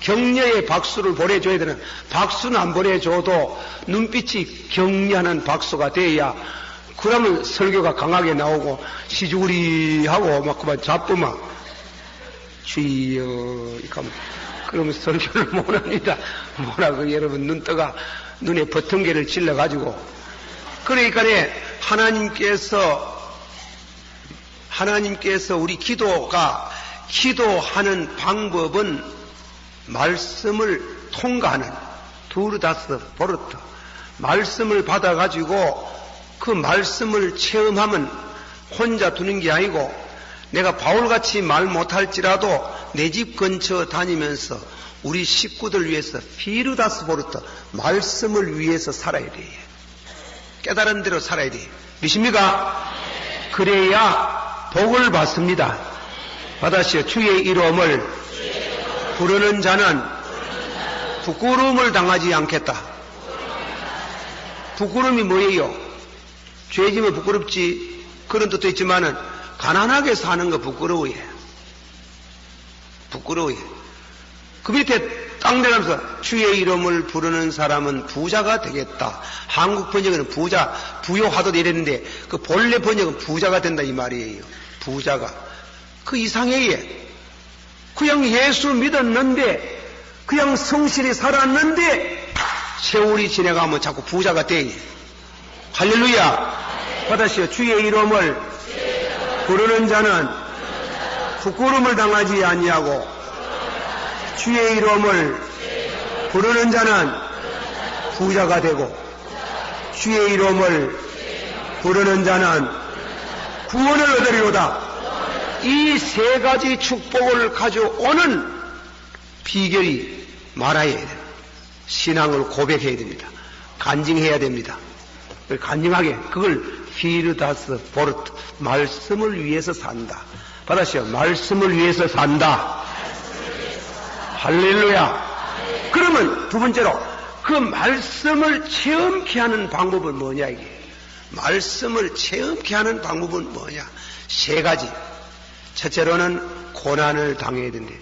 격려의 박수를 보내줘야 되는. 박수는 안 보내줘도 눈빛이 격려하는 박수가 돼야 그러면 설교가 강하게 나오고 시주구리하고 막 그만 잡으면 주여 이러면 그러면 설교를 못합니다. 뭐라고 여러분 눈떠가 눈에 버튼개를 찔러가지고. 그러니까 하나님께서 우리 기도하는 방법은 말씀을 통과하는 두르다스 보르트 말씀을 받아가지고 그 말씀을 체험하면 혼자 두는 게 아니고 내가 바울같이 말 못할지라도 내 집 근처 다니면서 우리 식구들 위해서 피르다스 보르트 말씀을 위해서 살아야 돼. 깨달은 대로 살아야 돼. 믿습니까? 그래야 복을 받습니다. 받으시오. 주의 이름을 부르는 자는 부끄러움을 당하지 않겠다. 부끄러움이 뭐예요? 죄지면 부끄럽지. 그런 뜻도 있지만은 가난하게 사는 거 부끄러워해. 그 밑에 딱 내려가면서 주의 이름을 부르는 사람은 부자가 되겠다. 한국 번역에는 부요하도 이랬는데 그 본래 번역은 부자가 된다 이 말이에요. 부자가. 그 이상해. 그냥 예수 믿었는데 그냥 성실히 살았는데 세월이 지나가면 자꾸 부자가 돼. 할렐루야. 받으시오. 주의 이름을 부르는 자는 부끄러움을 당하지 아니하고 주의 이름을 부르는 자는 부자가 되고 주의 이름을 부르는 자는 구원을 얻으리로다. 이 세 가지 축복을 가져오는 비결이 말아야 돼요. 신앙을 고백해야 됩니다. 간증해야 됩니다. 간증하게 그걸 피르다스 보르트 말씀을 위해서 산다. 받으시오. 말씀을 위해서 산다. 할렐루야. 그러면 두 번째로 그 말씀을 체험케 하는 방법은 뭐냐 이게. 말씀을 체험케 하는 방법은 뭐냐. 세 가지. 첫째로는 고난을 당해야 된대.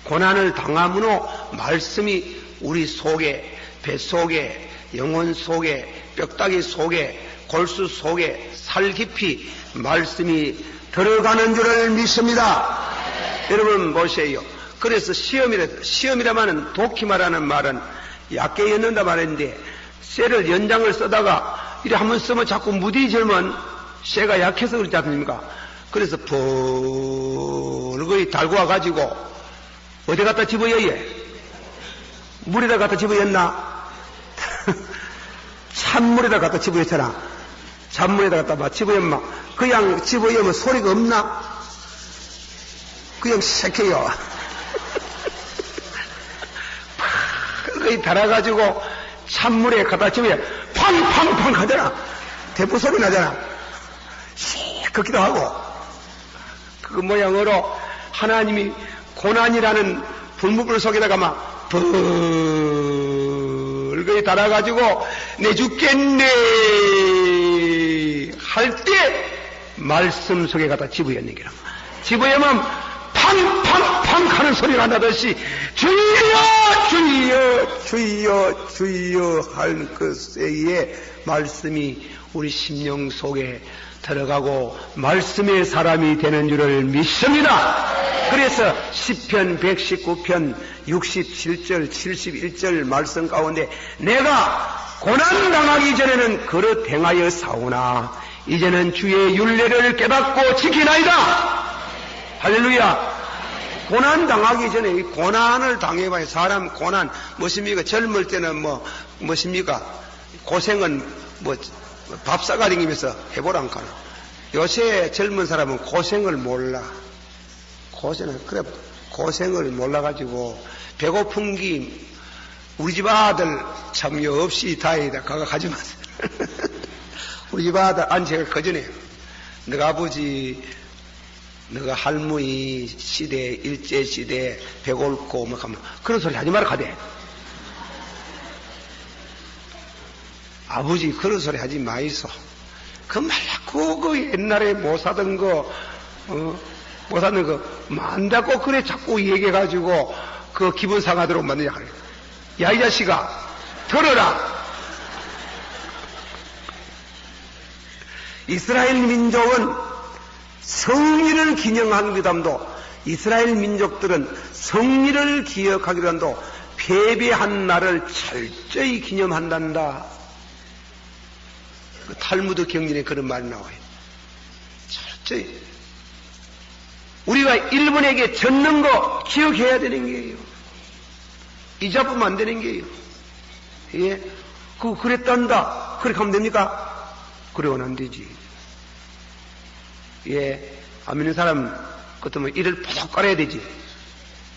고난을 당함으로 말씀이 우리 속에, 뱃속에, 영혼 속에, 뼈다귀 속에, 골수 속에 살 깊이 말씀이 들어가는 줄을 믿습니다. 여러분 보세요. 그래서 시험이라마는 도키마라는 말은 얕게 엮는다 말했는데 쇠를 연장을 쓰다가 이래 한번 쓰면 자꾸 무디질면 쇠가 약해서 그렇지 않습니까? 그래서 벌거이 달고 와가지고 어디 갖다 집어여예? 물에다 갖다 집어였나? 찬물에다 갖다 집어였잖아. 잔문에다 갖다 집어넣으면 그냥 집어넣으면 소리가 없나? 그냥 새켜요. 거기 달아가지고 찬물에 갖다 집어야 팡팡팡 하잖아. 대포 소리 나잖아. 걷기도 하고. 그 모양으로 하나님이 고난이라는 불무불 속에다가 막 불거이 달아가지고 내 죽겠네 할 때 말씀 속에 갖다 집어넣는 게라. 집어넣으면 팡팡팡 하는 소리가 나듯이 주여 주여 주여 주여 할 그때에 말씀이 우리 심령 속에 들어가고 말씀의 사람이 되는 줄을 믿습니다. 그래서 시편 119편 67절 71절 말씀 가운데 내가 고난당하기 전에는 그릇 행하여 사오나 이제는 주의 율례를 깨닫고 지키나이다. 할렐루야. 고난당하기 전에 이 고난을 당해봐야 사람 고난 무엇입니까? 젊을 때는 무엇입니까? 고생은 밥 싸가 다니면서 해보란 카나. 요새 젊은 사람은 고생을 몰라. 고생을 몰라가지고 배고픈 기 우리 집 아들 참여 없이 다행이다. 가지 마세요. 우리 집 아들 안제가 그전에 너가 아버지 너가 할머니 시대 일제 시대 배고프고 뭐 하면 그런 소리 하지 마라 가대. 아버지 그런 소리 하지 마이소. 그 말고 그 옛날에 못 사던 거 못 사는 거 만다고 그래 자꾸 얘기해가지고 그 기분 상하도록 만드냐 그래. 야 이 자식아 들어라. 이스라엘 민족은 성리를 기념하기보다도 이스라엘 민족들은 성리를 기억하기보다도 패배한 날을 철저히 기념한단다. 그 탈무드 경전에 그런 말이 나와요. 철저히. 우리가 일본에게 졌는 거 기억해야 되는 게예요. 잊어보면 안 되는 게예요. 예? 그랬단다. 그렇게 하면 됩니까? 그러고는 안 되지. 예. 안 믿는 사람, 그것도 이를 푹 깔아야 되지.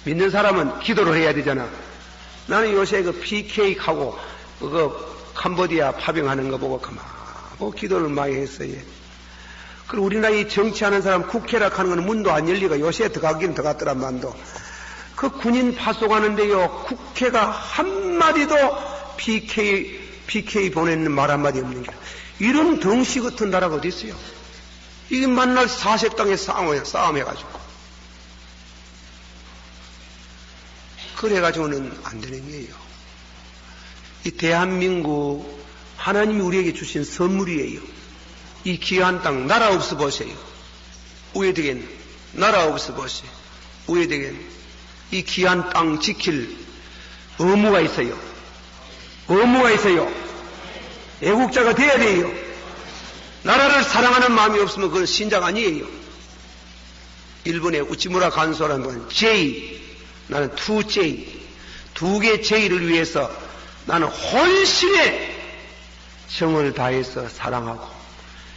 믿는 사람은 기도를 해야 되잖아. 나는 요새 그 PK하고, 캄보디아 파병하는 거 보고 기도를 많이 했어요. 그리고 우리나라 이 정치하는 사람 국회라 하는 건 문도 안 열리가 요새 들어가긴 들어갔더란 만도. 그 군인 파송하는데요, 국회가 한마디도 PK 보내는 말 한마디 없는 게. 이런 덩시 같은 나라가 어디 있어요? 이게 만날 사색당에 싸움해가지고. 그래가지고는 안 되는 거예요. 이 대한민국, 하나님이 우리에게 주신 선물이에요. 이 귀한 땅, 나라 없어 보세요. 우회되겐, 나라 없어 보세요. 우회되겐, 이 귀한 땅 지킬 의무가 있어요. 의무가 있어요. 애국자가 돼야 돼요. 나라를 사랑하는 마음이 없으면 그건 신자가 아니에요. 일본의 우치무라 간소라는 건 J, 나는 2J, 두 개 J를 위해서 나는 혼신의 정을 다해서 사랑하고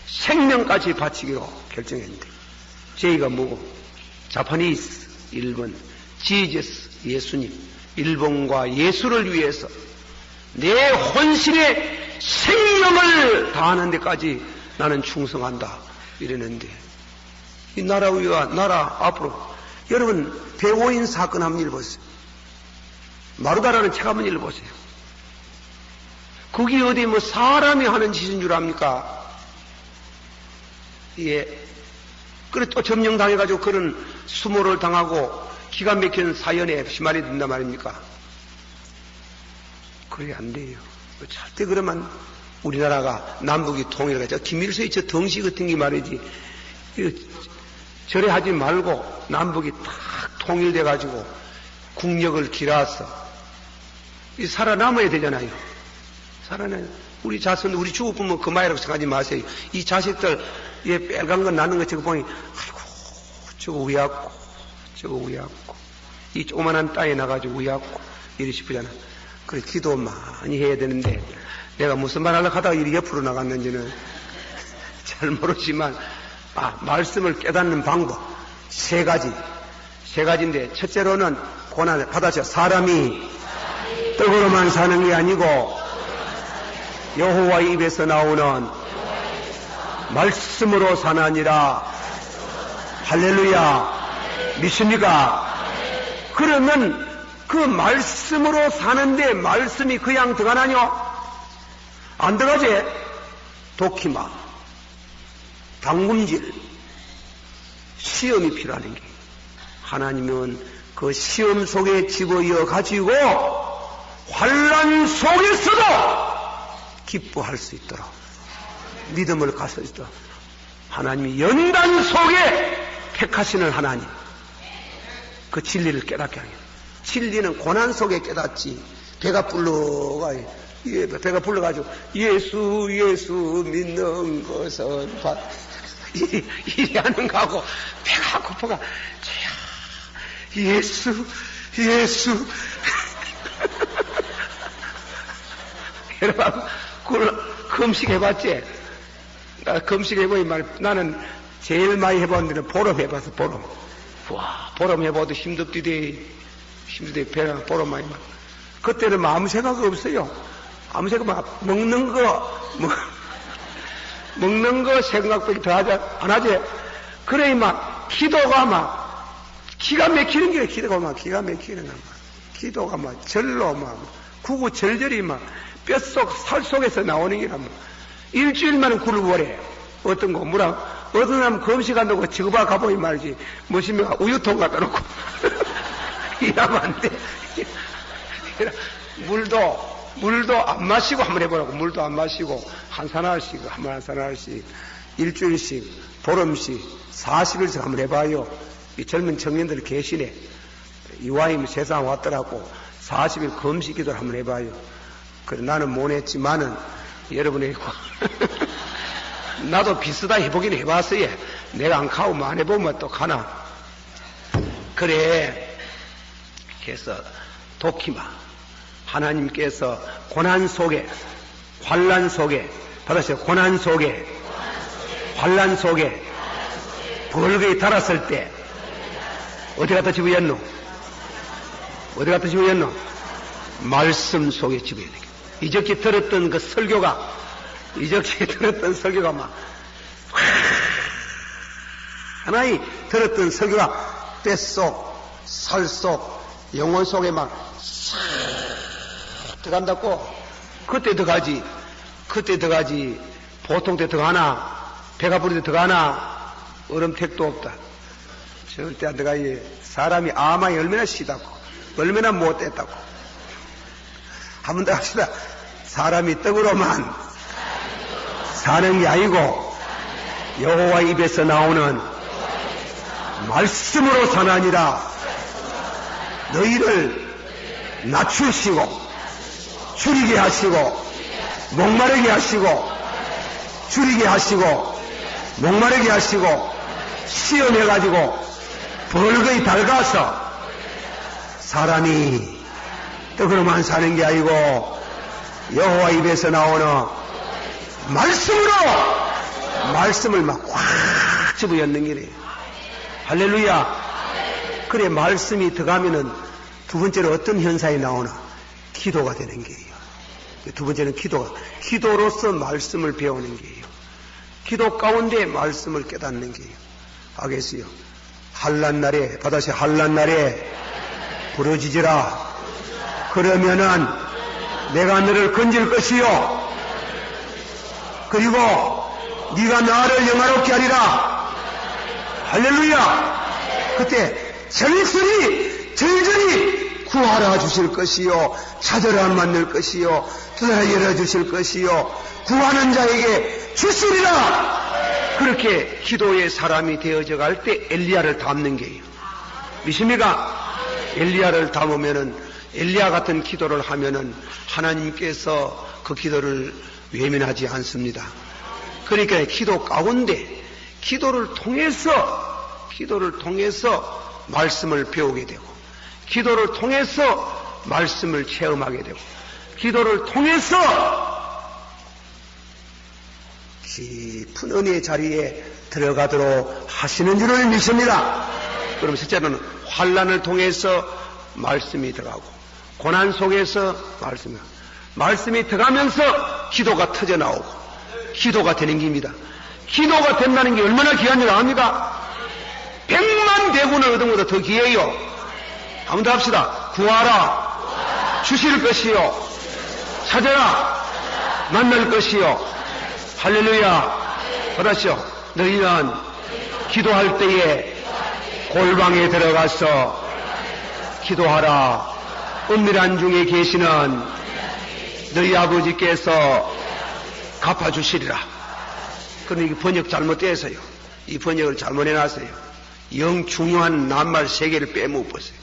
생명까지 바치기로 결정했는데 J가 뭐고? 자파니스, 일본, 지저스, 예수님, 일본과 예수를 위해서 내 혼신의 생명을 다하는 데까지 나는 충성한다 이랬는데 이 나라 위와 나라 앞으로 여러분 대오인 사건 한번 읽어보세요. 마루다라는 책 한번 읽어보세요. 그게 어디 사람이 하는 짓인 줄 압니까? 예. 그래 또 점령당해가지고 그런 수모를 당하고 기가 막힌 사연에 휘말이 든단 말입니까? 그래 안 돼요. 절대 그러면 우리나라가 남북이 통일하자. 김일성이 저 덩시 같은 게 말이지. 저래 하지 말고 남북이 탁 통일돼가지고 국력을 길어서 살아남아야 되잖아요. 우리 자손, 우리 죽어보면 그만이라고 생각하지 마세요. 이 자식들, 빨간 건 나는 거 저거 보니, 아이고, 저거 우약고, 이 조그만한 땅에 나가지고 우약고, 이리 싶으잖아. 그래, 기도 많이 해야 되는데, 내가 무슨 말 하려고 하다가 이리 옆으로 나갔는지는, 잘 모르지만 말씀을 깨닫는 방법 세 가지인데 첫째로는 고난을 받아서 사람이 떡으로만 사는 게 아니고 여호와의 입에서 나오는 말씀으로 사나니라. 할렐루야. 믿습니까? 그러면 그 말씀으로 사는데 말씀이 그냥 들어가나요? 안 들어가지? 도키마, 당금질, 시험이 필요한 게 하나님은 그 시험 속에 집어이어 가지고 환난 속에서도 기뻐할 수 있도록 믿음을 가질 수 있도록 하나님이 연단 속에 택하시는 하나님, 그 진리를 깨닫게 하는 거예요. 진리는 고난 속에 깨닫지. 배가 불러가지고 예수 믿는 것은 이리 하는 거하고 배가 고파가 예수 여러분 금식 해봤지? 나 금식 해보니 나는 제일 많이 해본 데는 보름 해봐서 보름 해봐도 힘들대 배가 보름 많이 그때는 아무 생각 없어요. 아무 생각 먹는 거 생각밖에 더 안 하지. 그래 기도가 기가 막히는 게 기가 막히는 거야. 기도가 절로 구구절절이 뼛속 살 속에서 나오는 게 일주일만은 굴을 버려. 어떤 거 어떤 사람 금식한다고 지구바 가보니 말이지 무엇입니까? 우유통 갖다 놓고 이러면 안 돼. 물도 안 마시고 한번 해보라고. 물도 안 마시고 한 사나씩 일주일씩 보름씩 40일씩 한번 해봐요. 이 젊은 청년들 계시네. 이와임 세상 왔더라고. 40일 금식 기도를 한번 해봐요. 그래 나는 못 했지만은 여러분이 나도 비슷하게 해보긴 해봤어요. 내가 안 가고 안 해보면 또 가나. 그래 그래서 도키마 하나님께서 고난 속에 환난 속에 받으세요. 고난 속에 환난 속에 벌거에 달았을 때 어디 갖다 집어였노? 말씀 속에 집어야 되겠다. 이적기 들었던 그 설교가 하나의 들었던 설교가 뱃속 살속 영혼 속에 싹 들어간다고. 그때 들어가지. 보통 때 들어가나? 배가 부를 때 들어가나? 얼음택도 없다. 절대 안 들어가지. 사람이 아마이 얼마나 시다고, 얼마나 못됐다고. 한 번 더 합시다. 사람이 떡으로만 사는 게 아니고 여호와 입에서 나오는 말씀으로 사나니라. 너희를 낮추시고 줄이게 하시고 목마르게 하시고 줄이게 하시고 목마르게 하시고 시험해가지고 벌거이 달가서 사람이 떡으로만 사는 게 아니고 여호와 입에서 나오는 말씀을 꽉 집어넣는 게래요. 할렐루야. 그래 말씀이 들어가면은 두 번째로 어떤 현상이 나오나? 기도가 되는 게예요. 두 번째는 기도로서 말씀을 배우는 게예요. 기도 가운데 말씀을 깨닫는 게예요. 알겠어요? 환난 날에 부러지지라. 그러면은 내가 너를 건질 것이요 그리고 네가 나를 영화롭게 하리라. 할렐루야. 그때 절절히 구하라 주실 것이요 찾으라 만날 것이요 두드려 열어주실 것이요 구하는 자에게 주시리라. 그렇게 기도의 사람이 되어져 갈 때 엘리야를 닮는 게예요. 믿습니까? 엘리야를 닮으면은 엘리야 같은 기도를 하면은 하나님께서 그 기도를 외면하지 않습니다. 그러니까 기도 가운데 기도를 통해서 말씀을 배우게 되고 기도를 통해서 말씀을 체험하게 되고 기도를 통해서 깊은 은혜의 자리에 들어가도록 하시는 줄을 믿습니다. 그럼 첫째로는 환난을 통해서 말씀이 들어가고 고난 속에서 말씀이 들어가면서 기도가 터져나오고 기도가 되는 겁니다. 기도가 된다는 게 얼마나 귀한 줄 압니까? 100만 대군을 얻은 것보다 더 귀해요. 한번 더 합시다. 구하라 주실 것이요 찾아라 만날 것이요 할렐루야. 받았죠? 너희는 기도할 때에 골방에 들어가서 기도하라. 은밀한 중에 계시는 너희 아버지께서 갚아주시리라. 그런데 이 번역 잘못돼서요. 이 번역을 잘못해놨어요. 영 중요한 낱말 3개를 빼먹었어요.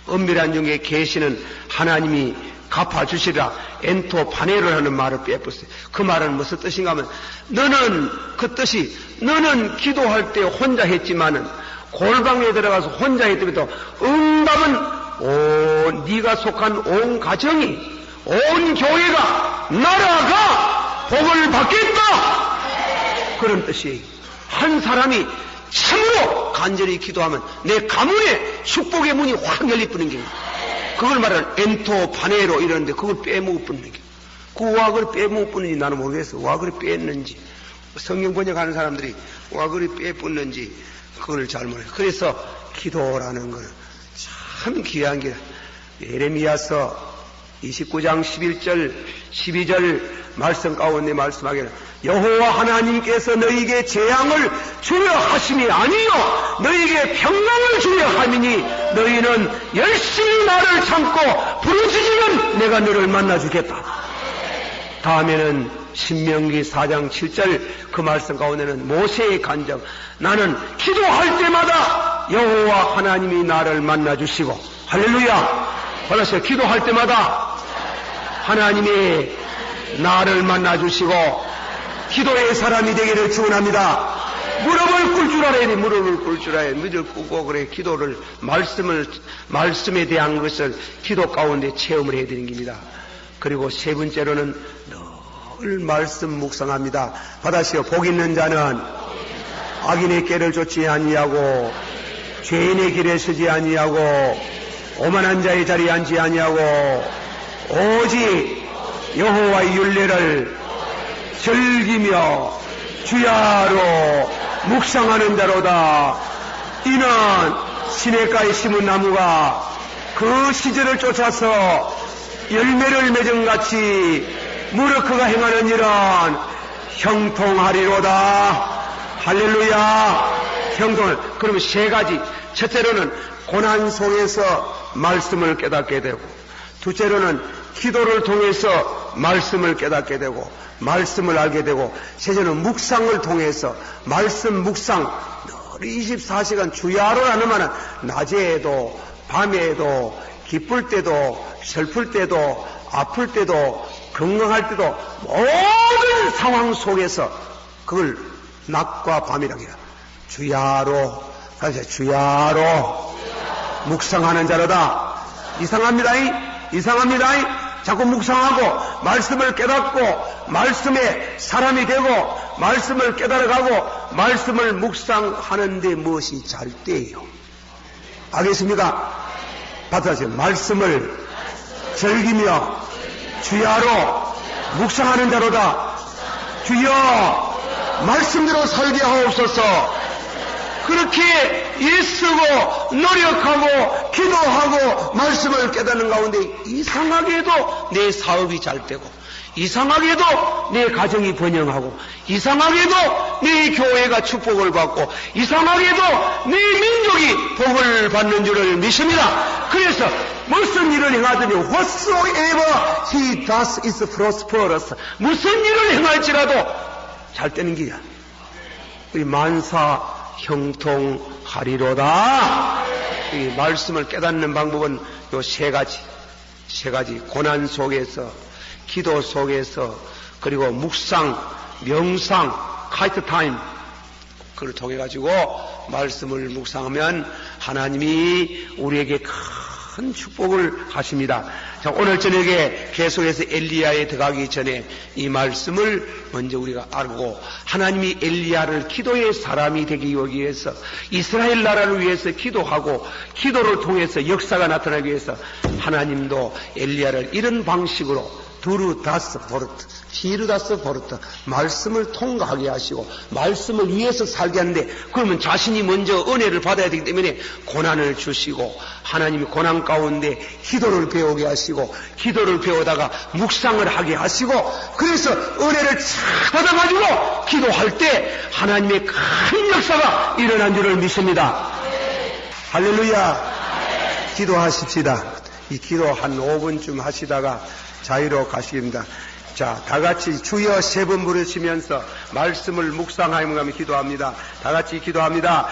은밀한 중에 계시는 하나님이 갚아주시리라. 엔토 파네를 하는 말을 빼버렸어요. 그 말은 무슨 뜻인가 하면 너는 그 뜻이 너는 기도할 때 혼자 했지만은 골방에 들어가서 혼자 했더라도 응답은 네가 속한 온 가정이 온 교회가 나라가 복을 받겠다. 그런 뜻이에요. 한 사람이 참으로 간절히 기도하면 내 가문의 축복의 문이 확 열리뿌는 겁니다. 그걸 말하는 엔토 파네로 이러는데 그걸 빼먹어뿌는 게. 그 와그를 빼먹어뿌는지 나는 모르겠어. 와그를 뺐는지 성경 번역하는 사람들이 와그를 빼뿌는지 그걸 잘 모르겠어. 그래서 기도라는 거는 참 귀한 게 예레미야서 29장 11절 12절 말씀 가운데 말씀하기를 여호와 하나님께서 너희에게 재앙을 주려 하심이 아니요 너희에게 평강을 주려 함이니 너희는 열심히 나를 참고 부르짖으면 내가 너를 만나주겠다. 다음에는 신명기 4장 7절 그 말씀 가운데는 모세의 간증 나는 기도할 때마다 여호와 하나님이 나를 만나주시고 할렐루야. 받았어요. 기도할 때마다 하나님이 나를 만나주시고 기도의 사람이 되기를 축원합니다. 무릎을 꿇을 줄 알아야 돼. 무릎을 꿇을 줄 알아야 돼. 무릎을 꿇고 그래 기도를 말씀에 대한 것을 기도 가운데 체험을 해야 되는 겁니다. 그리고 세 번째로는 늘 말씀 묵상합니다. 받아시오. 복 있는 자는 악인의 길을 쫓지 아니하고 죄인의 길에 서지 아니하고 오만한 자의 자리에 앉지 아니하고 오직 여호와의 율례를 즐기며 주야로 묵상하는 자로다. 이는 시냇가에 심은 나무가 그 시절을 쫓아서 열매를 맺음같이 무릇 그가 행하는 일은 형통하리로다. 할렐루야. 형통을. 그러면 세 가지. 첫째로는 고난 속에서 말씀을 깨닫게 되고, 둘째로는 기도를 통해서 말씀을 깨닫게 되고 말씀을 알게 되고, 셋째는 묵상을 통해서 말씀 묵상 늘 24시간 주야로라는 말은 낮에도 밤에도 기쁠 때도 슬플 때도 아플 때도 건강할 때도 모든 상황 속에서 그걸 낮과 밤이라고 해요. 주야로, 다시 주야로 묵상하는 자로다. 이상합니다. 자꾸 묵상하고 말씀을 깨닫고 말씀에 사람이 되고 말씀을 깨달아가고 말씀을 묵상하는데 무엇이 잘 때예요. 알겠습니까? 받아주세요. 말씀을 즐기며 주야로 묵상하는 자로다. 주여 말씀대로 살게 하옵소서. 그렇게 애쓰고 노력하고 기도하고 말씀을 깨닫는 가운데 이상하게도 내 사업이 잘 되고 이상하게도 내 가정이 번영하고 이상하게도 내 교회가 축복을 받고 이상하게도 내 민족이 복을 받는 줄을 믿습니다. 그래서 무슨 일을 행하더니 whatsoever he does is prosperous. 무슨 일을 행할지라도 잘 되는 길이야. 우리 만사 형통하리로다. 이 말씀을 깨닫는 방법은 요 세 가지. 고난 속에서, 기도 속에서, 그리고 묵상, 명상, 카이트 타임, 그걸 통해 가지고 말씀을 묵상하면 하나님이 우리에게 큰 축복을 하십니다. 자, 오늘 저녁에 계속해서 엘리야에 들어가기 전에 이 말씀을 먼저 우리가 알고, 하나님이 엘리야를 기도의 사람이 되기 위해서, 이스라엘 나라를 위해서 기도하고 기도를 통해서 역사가 나타나기 위해서 하나님도 엘리야를 이런 방식으로 두루다스 보르트, 히르다스 보르트, 말씀을 통과하게 하시고 말씀을 위해서 살게 하는데, 그러면 자신이 먼저 은혜를 받아야 되기 때문에 고난을 주시고, 하나님이 고난 가운데 기도를 배우게 하시고, 기도를 배우다가 묵상을 하게 하시고, 그래서 은혜를 쫙 받아가지고 기도할 때 하나님의 큰 역사가 일어난 줄을 믿습니다. 할렐루야. 기도하십시다. 이 기도 한 5분쯤 하시다가 자유로 가시겠습니다. 자, 다 같이 주여 3번 부르시면서 말씀을 묵상하며 기도합니다. 다 같이 기도합니다.